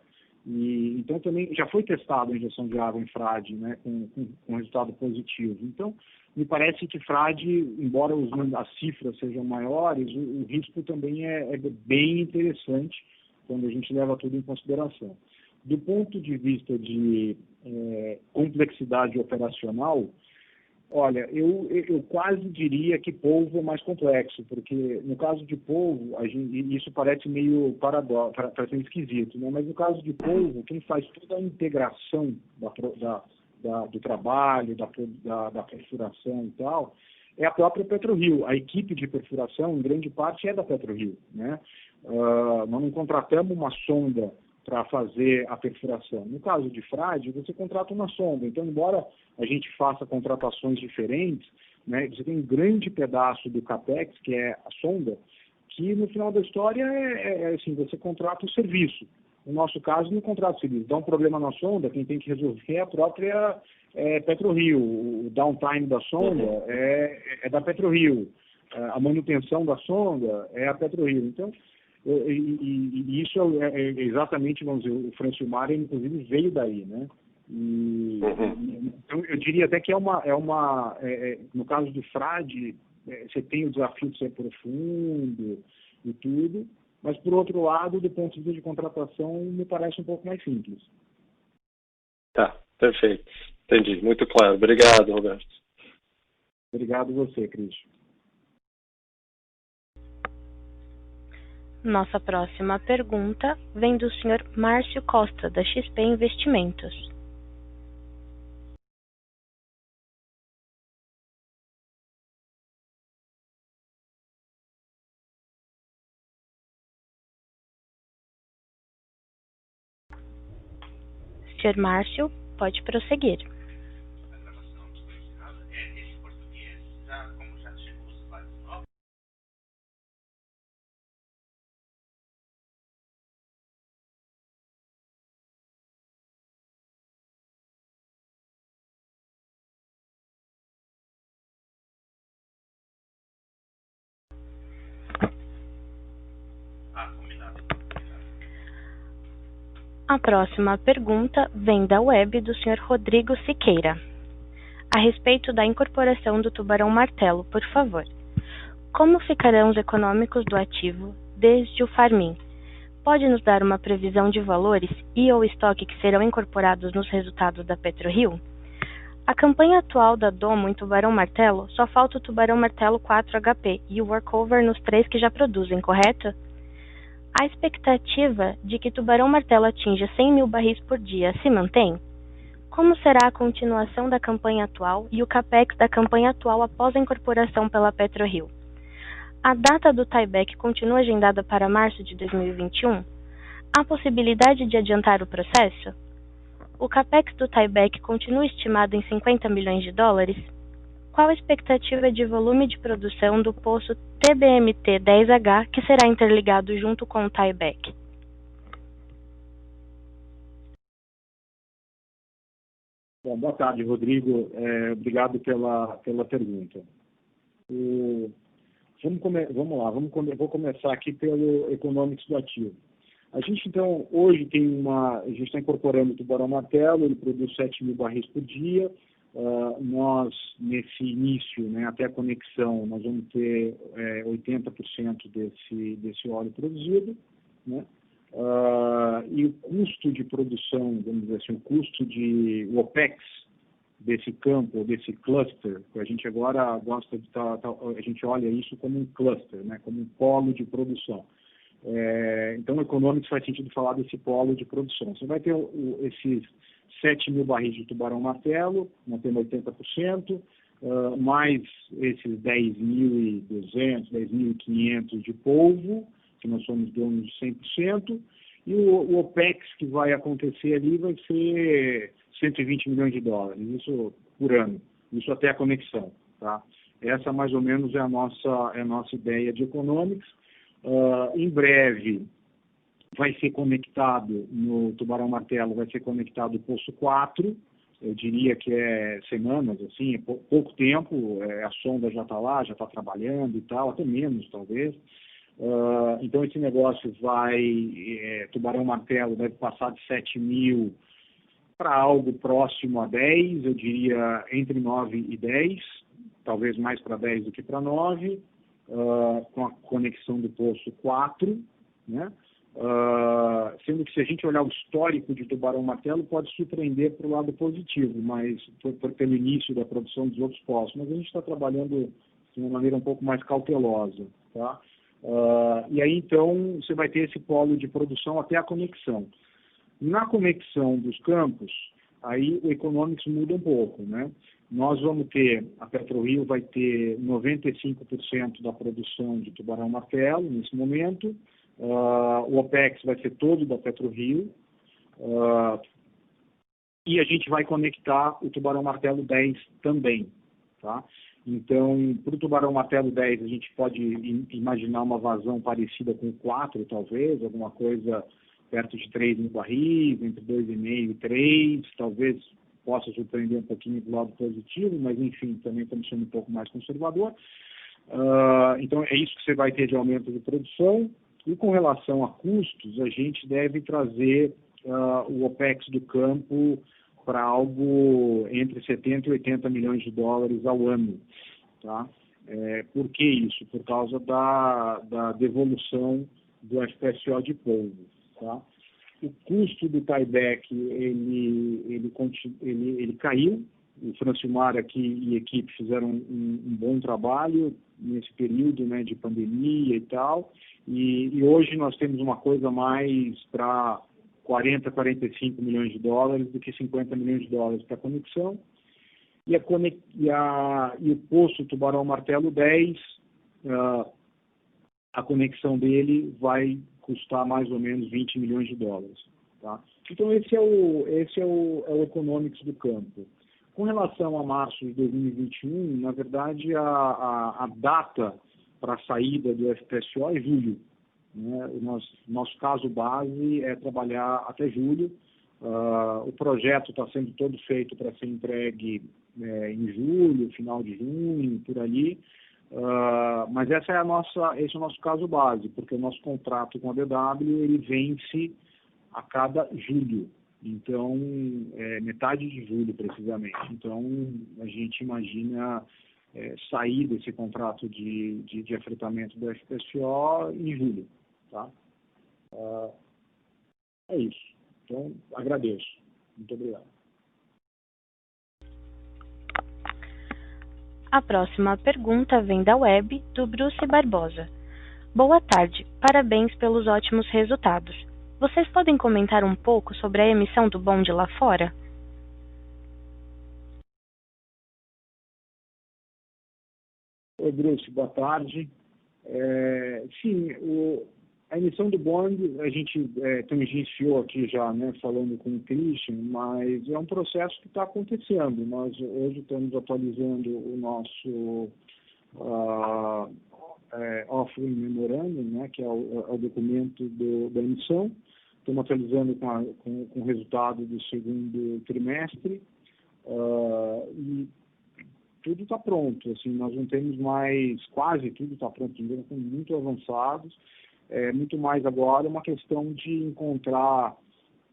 Então, também já foi testada a injeção de água em Frade, né, com resultado positivo. Então, me parece que Frade, embora as cifras sejam maiores, o risco também é bem interessante quando a gente leva tudo em consideração. Do ponto de vista de complexidade operacional, olha, eu quase diria que polvo é mais complexo, porque no caso de polvo, isso parece meio parece esquisito, né? Mas no caso de polvo, quem faz toda a integração do trabalho, da perfuração e tal, é a própria PetroRio. A equipe de perfuração, em grande parte, é da PetroRio, né? Nós não contratamos uma sonda para fazer a perfuração. No caso de Frade, você contrata uma sonda. Então, embora a gente faça contratações diferentes, né, você tem um grande pedaço do CAPEX, que é a sonda, que no final da história assim, você contrata o serviço. No nosso caso, não contrata o serviço. Dá um problema na sonda, quem tem que resolver é a própria PetroRio. O downtime da sonda é da PetroRio. A manutenção da sonda é a PetroRio. Então, e isso é exatamente, vamos dizer, o Francilmar, inclusive, veio daí, né? Então, eu diria até que no caso de Frade, você tem o desafio de ser profundo e tudo, mas, por outro lado, do ponto de vista de contratação, me parece um pouco mais simples. Tá, perfeito. Entendi, muito claro. Obrigado, Roberto. Obrigado você, Cristian. Nossa próxima pergunta vem do Sr. Márcio Costa, da XP Investimentos. Sr. Márcio, pode prosseguir. A próxima pergunta vem da web do Sr. Rodrigo Siqueira. A respeito da incorporação do tubarão-martelo, por favor. Como ficarão os econômicos do ativo desde o farm-in? Pode nos dar uma previsão de valores e ou estoque que serão incorporados nos resultados da PetroRio? A campanha atual da Domo em tubarão-martelo só falta o tubarão-martelo 4HP e o workover nos 3 que já produzem, correto? A expectativa de que tubarão-martelo atinja 100 mil barris por dia se mantém? Como será a continuação da campanha atual e o CAPEX da campanha atual após a incorporação pela PetroRio? A data do tieback continua agendada para março de 2021? Há possibilidade de adiantar o processo? O CAPEX do tieback continua estimado em 50 milhões de dólares? Qual a expectativa de volume de produção do poço TBMT-10H que será interligado junto com o tieback? Bom, boa tarde, Rodrigo. Obrigado pela pergunta. Vamos lá, vou começar aqui pelo economics do ativo. A gente, então, hoje a gente está incorporando o tubarão-martelo, ele produz 7 mil barris por dia. Nós, nesse início, né, até a conexão, nós vamos ter 80% desse óleo produzido, né? e o custo de produção, vamos dizer assim, o OPEX desse campo, desse cluster, que a gente agora gosta de a gente olha isso como um cluster, né, como um polo de produção. Então, o Economics faz sentido falar desse polo de produção. Você vai ter esses 7 mil barris de tubarão-martelo, nós temos 80%, mais esses 10.200, 10.500 de polvo, que nós somos donos de 100%, e o OPEX que vai acontecer ali vai ser 120 milhões de dólares, isso por ano, isso até a conexão. Tá? Essa mais ou menos é a nossa ideia de Economics. Em breve vai ser conectado no Tubarão-Martelo, vai ser conectado o Poço 4, eu diria que é semanas, assim, é pouco tempo, a sonda já está lá, já está trabalhando e tal, até menos talvez. Então esse negócio Tubarão-Martelo deve passar de 7 mil para algo próximo a 10, eu diria entre 9 e 10, talvez mais para 10 do que para 9, com a conexão do Poço 4, né? Sendo que se a gente olhar o histórico de Tubarão-Martelo, pode surpreender para o lado positivo, mas pelo início da produção dos outros poços. Mas a gente está trabalhando de uma maneira um pouco mais cautelosa. Tá? E aí, então, você vai ter esse polo de produção até a conexão. Na conexão dos campos, aí o Economics muda um pouco, né? Nós vamos ter, a PetroRio vai ter 95% da produção de tubarão-martelo nesse momento, o OPEX vai ser todo da PetroRio, e a gente vai conectar o tubarão-martelo 10 também, tá? Então, para o tubarão-martelo 10, a gente pode imaginar uma vazão parecida com o 4, talvez, alguma coisa perto de 3 mil barris, entre 2,5 e 3, talvez possa surpreender um pouquinho do lado positivo, mas enfim, também estamos sendo um pouco mais conservador. Então, é isso que você vai ter de aumento de produção. E com relação a custos, a gente deve trazer o OPEX do campo para algo entre 70 e 80 milhões de dólares ao ano. Tá? Por que isso? Por causa da devolução do FPSO de polvo. Tá? O custo do tieback ele caiu. O Francilmar aqui e a equipe fizeram um bom trabalho nesse período, né, de pandemia e tal. E hoje nós temos uma coisa mais para 40, 45 milhões de dólares do que 50 milhões de dólares para a conexão. E o Poço Tubarão-Martelo 10, a conexão dele vai custar mais ou menos 20 milhões de dólares. Tá? Então esse é o Economics do campo. Com relação a março de 2021, na verdade a data para a saída do FPSO é julho. Né? O nosso caso base é trabalhar até julho. O projeto está sendo todo feito para ser entregue em julho, final de junho, por ali. Mas esse é o nosso caso base, porque o nosso contrato com a BW ele vence a cada julho. Então, metade de julho, precisamente. Então, a gente imagina sair desse contrato de afretamento do FPSO em julho. Tá? É isso. Então, agradeço. Muito obrigado. A próxima pergunta vem da web, do Bruce Barbosa. Boa tarde, parabéns pelos ótimos resultados. Vocês podem comentar um pouco sobre a emissão do bonde lá fora? Oi, Bruce, boa tarde. Sim, a emissão do bonde, a gente tangenciou aqui já, né, falando com o Christian, mas é um processo que está acontecendo. Nós hoje estamos atualizando o nosso Offering Memorandum, né, que é o documento da emissão. Estamos atualizando com o resultado do segundo trimestre e tudo está pronto. Assim, nós não temos mais, quase tudo está pronto, estamos muito avançados. Muito mais agora uma questão de encontrar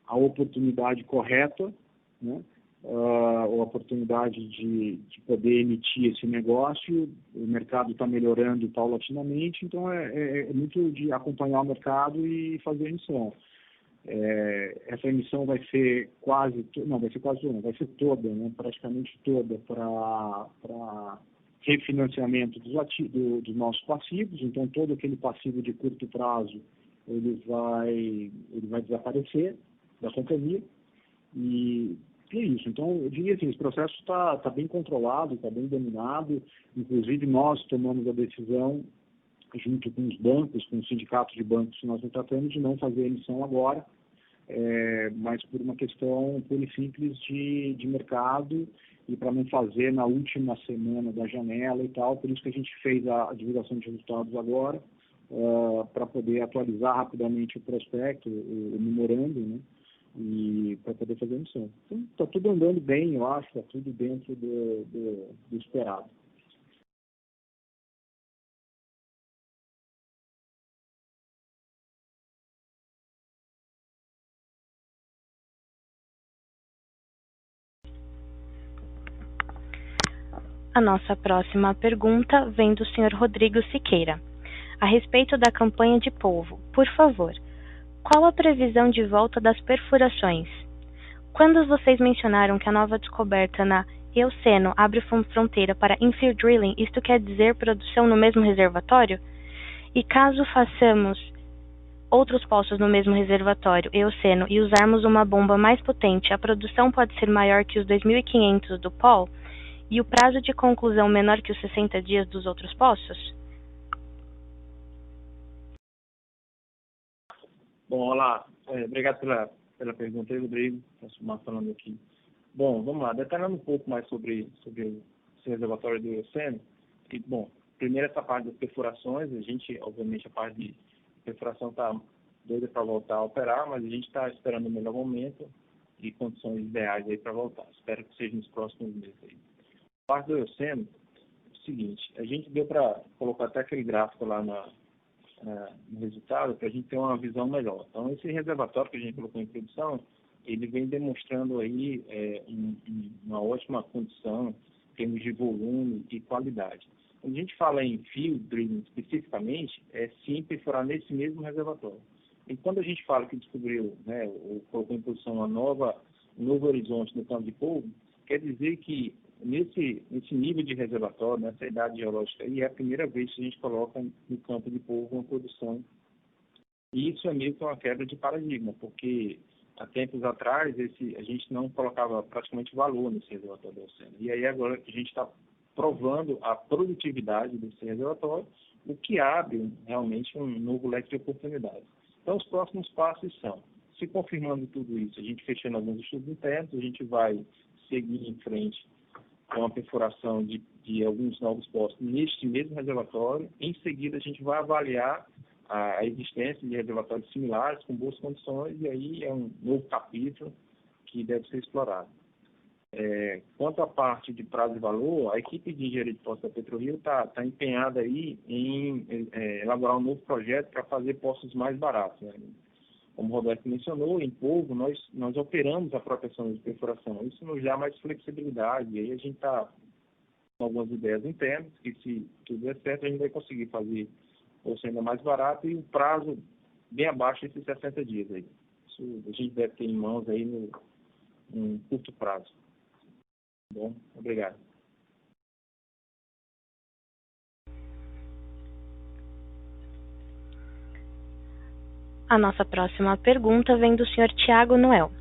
a oportunidade correta, né, a oportunidade de poder emitir esse negócio. O mercado está melhorando paulatinamente, então é muito de acompanhar o mercado e fazer a emissão. Essa emissão vai ser vai ser toda, né, praticamente toda, para refinanciamento dos nossos passivos. Então, todo aquele passivo de curto prazo ele vai desaparecer da companhia. E é isso. Então, eu diria assim, esse processo está bem controlado, está bem dominado. Inclusive, nós tomamos a decisão, junto com os bancos, com os sindicatos de bancos que nós não tratamos, de não fazer a emissão agora, mas por uma questão pura e simples de mercado e para não fazer na última semana da janela e tal. Por isso que a gente fez a divulgação de resultados agora, para poder atualizar rapidamente o prospecto, o memorando, né? E para poder fazer a emissão. Então, está tudo andando bem, eu acho, está tudo dentro do esperado. A nossa próxima pergunta vem do Sr. Rodrigo Siqueira. A respeito da campanha de polvo, por favor, qual a previsão de volta das perfurações? Quando vocês mencionaram que a nova descoberta na Eoceno abre fronteira para infill drilling, isto quer dizer produção no mesmo reservatório? E caso façamos outros poços no mesmo reservatório, Eoceno, e usarmos uma bomba mais potente, a produção pode ser maior que os 2.500 do POL? E o prazo de conclusão menor que os 60 dias dos outros poços? Bom, olá. Obrigado pela pergunta aí, Rodrigo. Estou falando aqui. Bom, vamos lá. Detalhando um pouco mais sobre esse reservatório do Eoceno. Bom, primeiro essa parte das perfurações. A gente, obviamente, a parte de perfuração está doida para voltar a operar, mas a gente está esperando o melhor momento e condições ideais aí para voltar. Espero que seja nos próximos meses aí. A parte do Eoceno é o seguinte, a gente deu para colocar até aquele gráfico lá no resultado para a gente ter uma visão melhor. Então, esse reservatório que a gente colocou em produção, ele vem demonstrando aí uma ótima condição em termos de volume e qualidade. Quando a gente fala em field drilling especificamente, é sim perfurar nesse mesmo reservatório. E quando a gente fala que descobriu, né, ou colocou em produção um novo horizonte no campo de polvo, quer dizer que nesse nível de reservatório, nessa idade geológica, aí é a primeira vez que a gente coloca no campo de polvo uma produção. E isso é meio que uma quebra de paradigma, porque há tempos atrás a gente não colocava praticamente valor nesse reservatório do Eoceno. E aí agora a gente está provando a produtividade desse reservatório, o que abre realmente um novo leque de oportunidades. Então, os próximos passos são, se confirmando tudo isso, a gente fechando alguns estudos internos, a gente vai seguir em frente com a perfuração de alguns novos poços neste mesmo reservatório. Em seguida, a gente vai avaliar a existência de reservatórios similares, com boas condições, e aí é um novo capítulo que deve ser explorado. Quanto à parte de prazo e valor, a equipe de engenharia de poços da PetroRio está empenhada aí em elaborar um novo projeto para fazer poços mais baratos, né? Como o Roberto mencionou, em polvo nós operamos a própria ação de perfuração. Isso nos dá mais flexibilidade, e aí a gente está com algumas ideias internas, que se tudo der certo, a gente vai conseguir fazer poço ainda mais barato e um prazo bem abaixo desses 60 dias aí. Isso a gente deve ter em mãos aí num curto prazo. Bom, obrigado. A nossa próxima pergunta vem do Sr. Tiago Noel.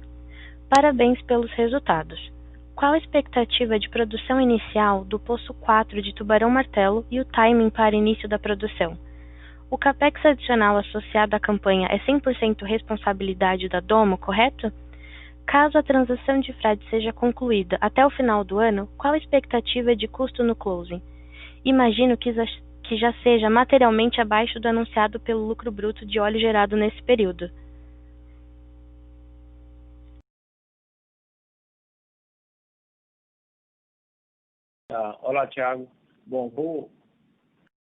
Parabéns pelos resultados. Qual a expectativa de produção inicial do Poço 4 de Tubarão Martelo e o timing para início da produção? O capex adicional associado à campanha é 100% responsabilidade da Domo, correto? Caso a transação de frade seja concluída até o final do ano, qual a expectativa de custo no closing? Imagino que já seja materialmente abaixo do anunciado pelo lucro bruto de óleo gerado nesse período. Olá, Thiago. Bom, vou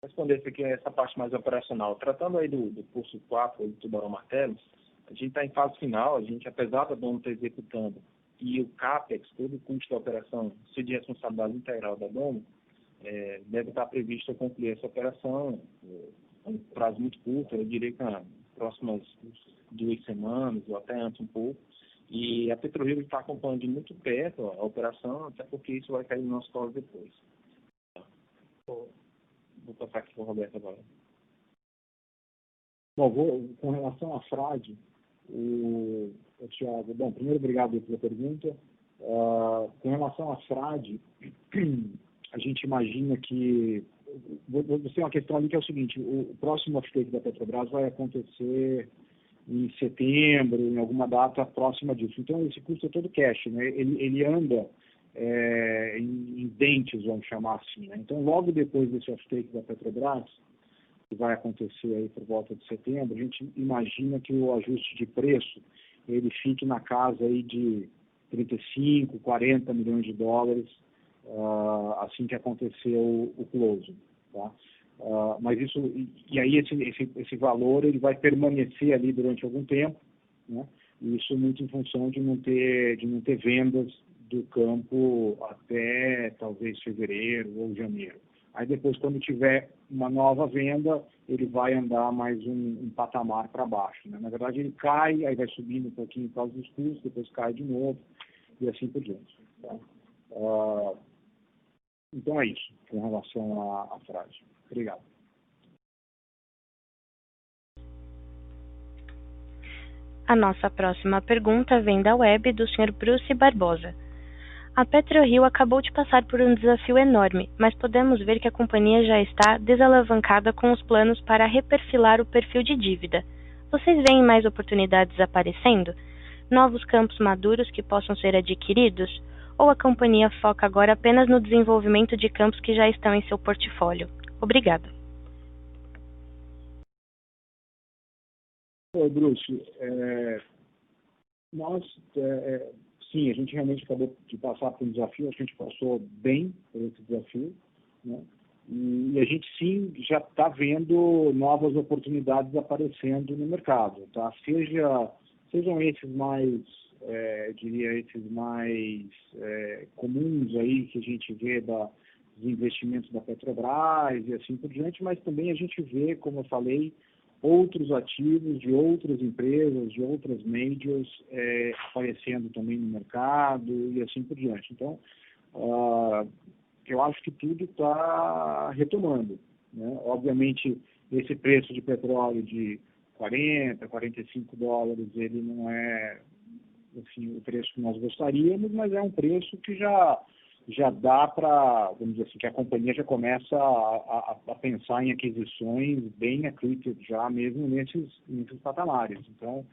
responder aqui essa parte mais operacional. Tratando aí do curso 4 do Tubarão Martelo, a gente está em fase final. A gente, apesar da Domo estar executando e o CAPEX, todo o custo da operação, ser de responsabilidade integral da Dommo, deve estar previsto a concluir essa operação em um prazo muito curto, eu diria que nas próximas 2 semanas ou até antes um pouco. E a PetroRio está acompanhando de muito perto a operação, até porque isso vai cair no nosso colo depois. Vou passar aqui para o Roberto agora. Bom, com relação à frade, Thiago, bom, primeiro, obrigado pela pergunta. Com relação à frade, a gente imagina que... Você tem uma questão ali que é o seguinte, o próximo off-take da Petrobras vai acontecer em setembro, em alguma data próxima disso. Então, esse custo é todo cash, né? Ele anda em dentes, vamos chamar assim, né? Então, logo depois desse off-take da Petrobras, que vai acontecer aí por volta de setembro, a gente imagina que o ajuste de preço ele fique na casa aí de 35, 40 milhões de dólares assim que acontecer o closing, tá? Mas isso, e aí esse valor ele vai permanecer ali durante algum tempo, né? E isso muito em função de não ter vendas do campo até talvez fevereiro ou janeiro. Aí depois, quando tiver uma nova venda, ele vai andar mais um patamar para baixo, né? Na verdade, ele cai, aí vai subindo um pouquinho por causa dos custos, depois cai de novo e assim por diante, tá? Então é isso, com relação à frade. Obrigado. A nossa próxima pergunta vem da web do Sr. Bruce Barbosa. A PetroRio acabou de passar por um desafio enorme, mas podemos ver que a companhia já está desalavancada com os planos para reperfilar o perfil de dívida. Vocês veem mais oportunidades aparecendo? Novos campos maduros que possam ser adquiridos? Ou a companhia foca agora apenas no desenvolvimento de campos que já estão em seu portfólio? Obrigada. Oi, Bruce. Sim, a gente realmente acabou de passar por um desafio, acho que a gente passou bem por esse desafio, né? E a gente sim já está vendo novas oportunidades aparecendo no mercado, tá? Sejam esses mais, esses mais comuns aí que a gente vê dos investimentos da Petrobras e assim por diante, mas também a gente vê, como eu falei, outros ativos de outras empresas, de outras majors aparecendo também no mercado e assim por diante. Então, eu acho que tudo está retomando, né? Obviamente, esse preço de petróleo de 40, 45 dólares, ele não é assim, o preço que nós gostaríamos, mas é um preço que já dá para, vamos dizer assim, que a companhia já começa a pensar em aquisições bem accretive já mesmo nesses patamares. Então,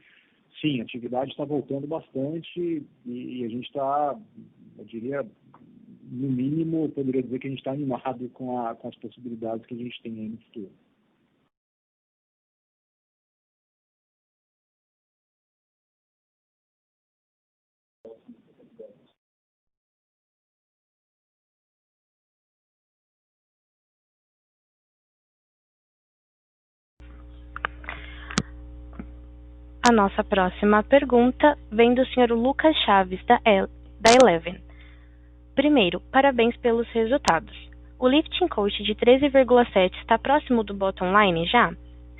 sim, a atividade está voltando bastante e a gente está, eu diria, no mínimo, poderia dizer que a gente está animado com as possibilidades que a gente tem aí no futuro. A nossa próxima pergunta vem do Sr. Lucas Chaves, da Eleven. Primeiro, parabéns pelos resultados. O lifting cost de 13,7 está próximo do bottom line já?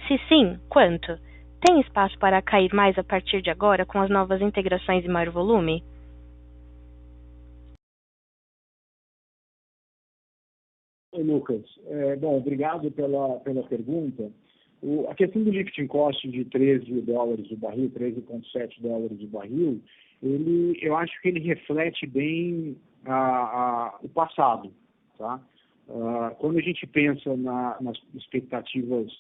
Se sim, quanto? Tem espaço para cair mais a partir de agora com as novas integrações e maior volume? Oi, Lucas. Bom, obrigado pela pergunta. A questão do lifting cost de 13 dólares o barril, 13,7 dólares o barril, eu acho que ele reflete bem o passado, tá? Quando a gente pensa nas expectativas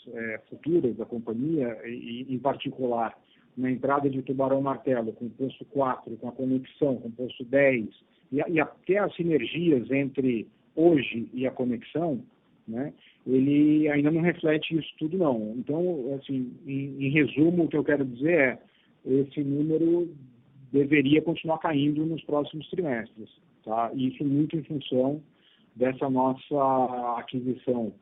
futuras da companhia, e em particular na entrada de Tubarão Martelo com o posto 4, com a conexão com o posto 10, e até as sinergias entre hoje e a conexão, né, ele ainda não reflete isso tudo, não. Então, assim, em resumo, o que eu quero dizer esse número deveria continuar caindo nos próximos trimestres, tá? E isso muito em função dessa nossa aquisição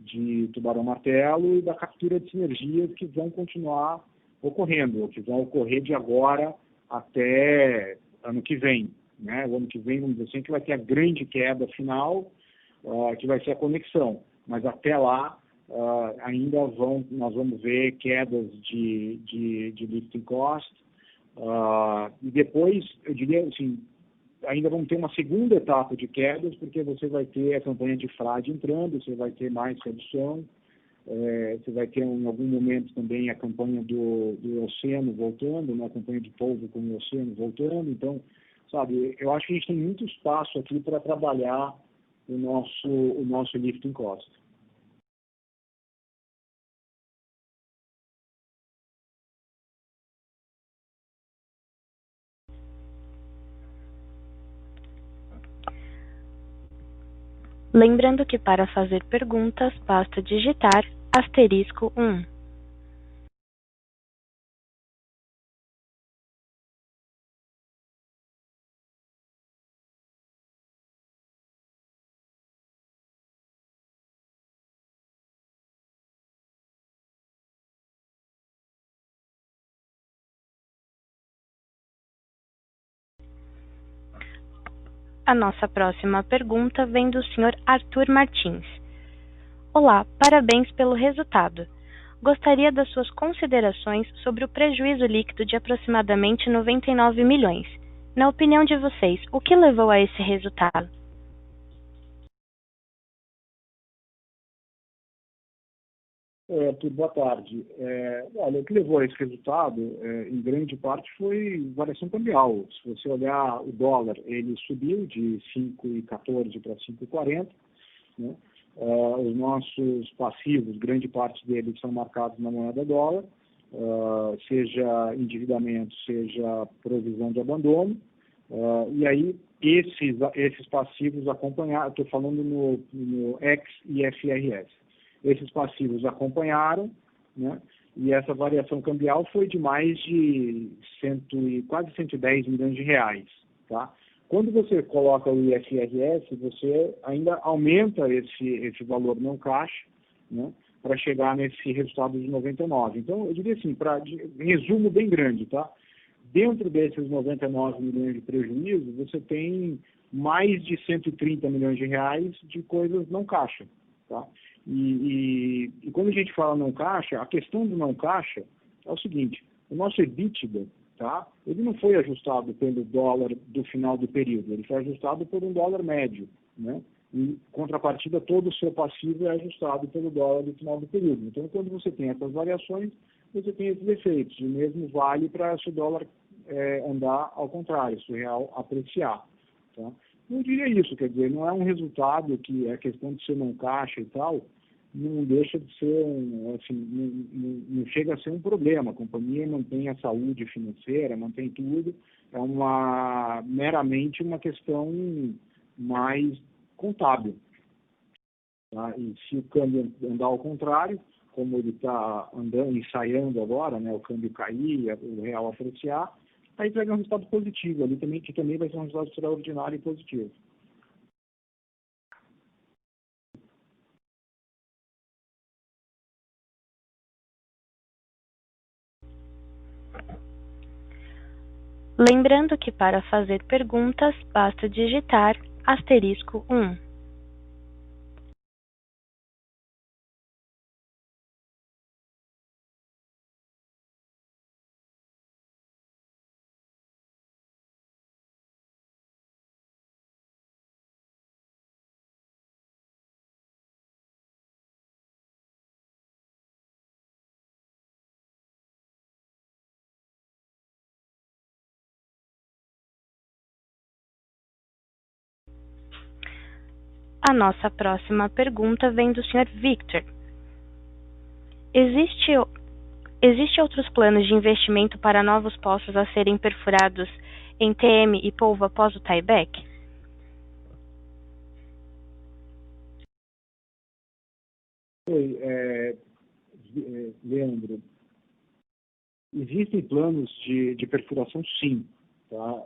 de Tubarão Martelo e da captura de sinergias que vão continuar ocorrendo, ou que vão ocorrer de agora até ano que vem. Né? O ano que vem, vamos dizer assim, que vai ter a grande queda final, que vai ser a conexão. Mas até lá, ainda nós vamos ver quedas de lifting cost. E depois, eu diria assim, ainda vamos ter uma segunda etapa de quedas, porque você vai ter a campanha de frade entrando, você vai ter mais redução, você vai ter em algum momento também a campanha do oceano voltando, né? A campanha de polvo com o oceano voltando. Então, sabe, eu acho que a gente tem muito espaço aqui para trabalhar o nosso lifting cost. Lembrando que para fazer perguntas, basta digitar *1. A nossa próxima pergunta vem do Sr. Arthur Martins. Olá, parabéns pelo resultado. Gostaria das suas considerações sobre o prejuízo líquido de aproximadamente 99 milhões. Na opinião de vocês, o que levou a esse resultado? Arthur, boa tarde. Olha, o que levou a esse resultado, em grande parte, foi variação cambial. Se você olhar o dólar, ele subiu de 5,14 para 5,40, né? Os nossos passivos, grande parte deles são marcados na moeda dólar, seja endividamento, seja provisão de abandono. E aí, esses passivos acompanharam, estou falando no ex e FRS. Esses passivos acompanharam, né? E essa variação cambial foi de mais de quase 110 milhões de reais. Tá? Quando você coloca o IFRS, você ainda aumenta esse valor não caixa, né? Para chegar nesse resultado de 99. Então, eu diria assim, resumo bem grande, tá? Dentro desses 99 milhões de prejuízo, você tem mais de 130 milhões de reais de coisas não caixa. Tá? E quando a gente fala não caixa, a questão do não caixa é o seguinte: o nosso EBITDA, tá? Ele não foi ajustado pelo dólar do final do período, ele foi ajustado por um dólar médio, né? Em contrapartida, todo o seu passivo é ajustado pelo dólar do final do período. Então, quando você tem essas variações, você tem esses efeitos. O mesmo vale para se o dólar andar ao contrário, se o real apreciar. Tá? Não diria isso, quer dizer, não é um resultado que a questão de ser não caixa e tal, não deixa de ser, não chega a ser um problema. A companhia mantém a saúde financeira, mantém tudo, é meramente uma questão mais contábil. Tá? E se o câmbio andar ao contrário, como ele está ensaiando agora, né, o câmbio cair, o real apreciar, aí pega um resultado positivo ali também, que também vai ser um resultado extraordinário e positivo. Lembrando que para fazer perguntas, basta digitar *1. A nossa próxima pergunta vem do Sr. Victor. Existe outros planos de investimento para novos poços a serem perfurados em TM e polvo após o tieback? Leandro, existem planos de perfuração, sim. Tá?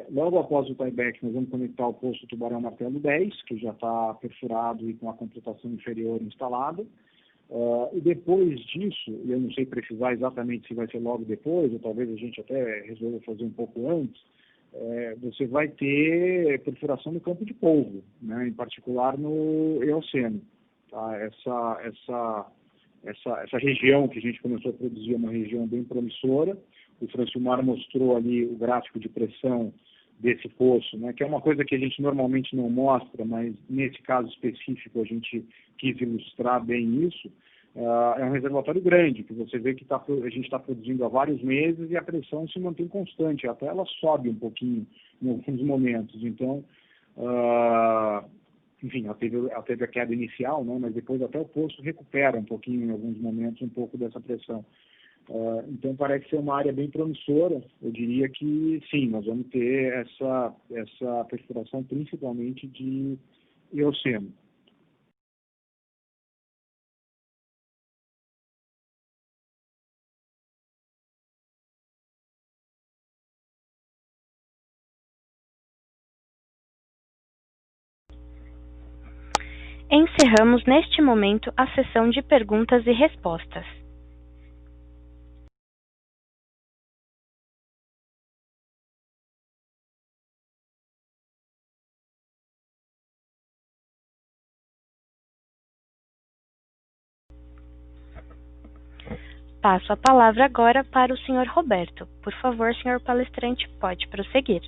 Logo após o tieback, nós vamos conectar o poço Tubarão Martelo 10, que já está perfurado e com a completação inferior instalada. E depois disso, eu não sei precisar exatamente se vai ser logo depois, ou talvez a gente até resolva fazer um pouco antes, você vai ter perfuração no campo de polvo, né, em particular no Eoceno. Tá? Essa região que a gente começou a produzir é uma região bem promissora. O Francilmar mostrou ali o gráfico de pressão desse poço, né, que é uma coisa que a gente normalmente não mostra, mas nesse caso específico a gente quis ilustrar bem isso. É um reservatório grande, que você vê que a gente está produzindo há vários meses e a pressão se mantém constante, até ela sobe um pouquinho em alguns momentos. Então, enfim, ela teve a queda inicial, né, mas depois até o poço recupera um pouquinho, em alguns momentos, um pouco dessa pressão. Então, parece ser uma área bem promissora. Eu diria que, sim, nós vamos ter essa perfuração principalmente de Eoceno. Encerramos neste momento a sessão de perguntas e respostas. Passo a palavra agora para o Sr. Roberto. Por favor, senhor palestrante, pode prosseguir.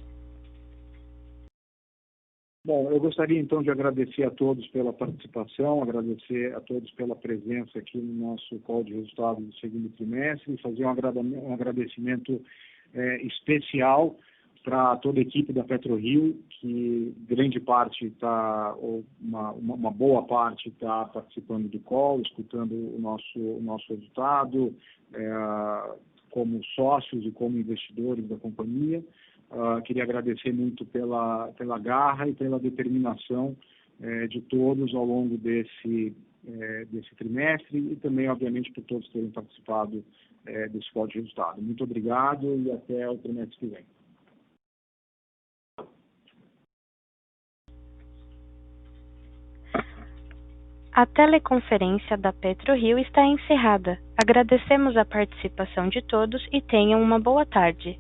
Bom, eu gostaria então de agradecer a todos pela participação, agradecer a todos pela presença aqui no nosso call de resultados do segundo trimestre, e fazer um agradecimento especial para toda a equipe da PetroRio, que grande parte está, ou uma boa parte está participando do call, escutando o nosso resultado, como sócios e como investidores da companhia. Queria agradecer muito pela garra e pela determinação de todos ao longo desse trimestre e também, obviamente, por todos terem participado desse call de resultado. Muito obrigado e até o trimestre que vem. A teleconferência da PetroRio está encerrada. Agradecemos a participação de todos e tenham uma boa tarde.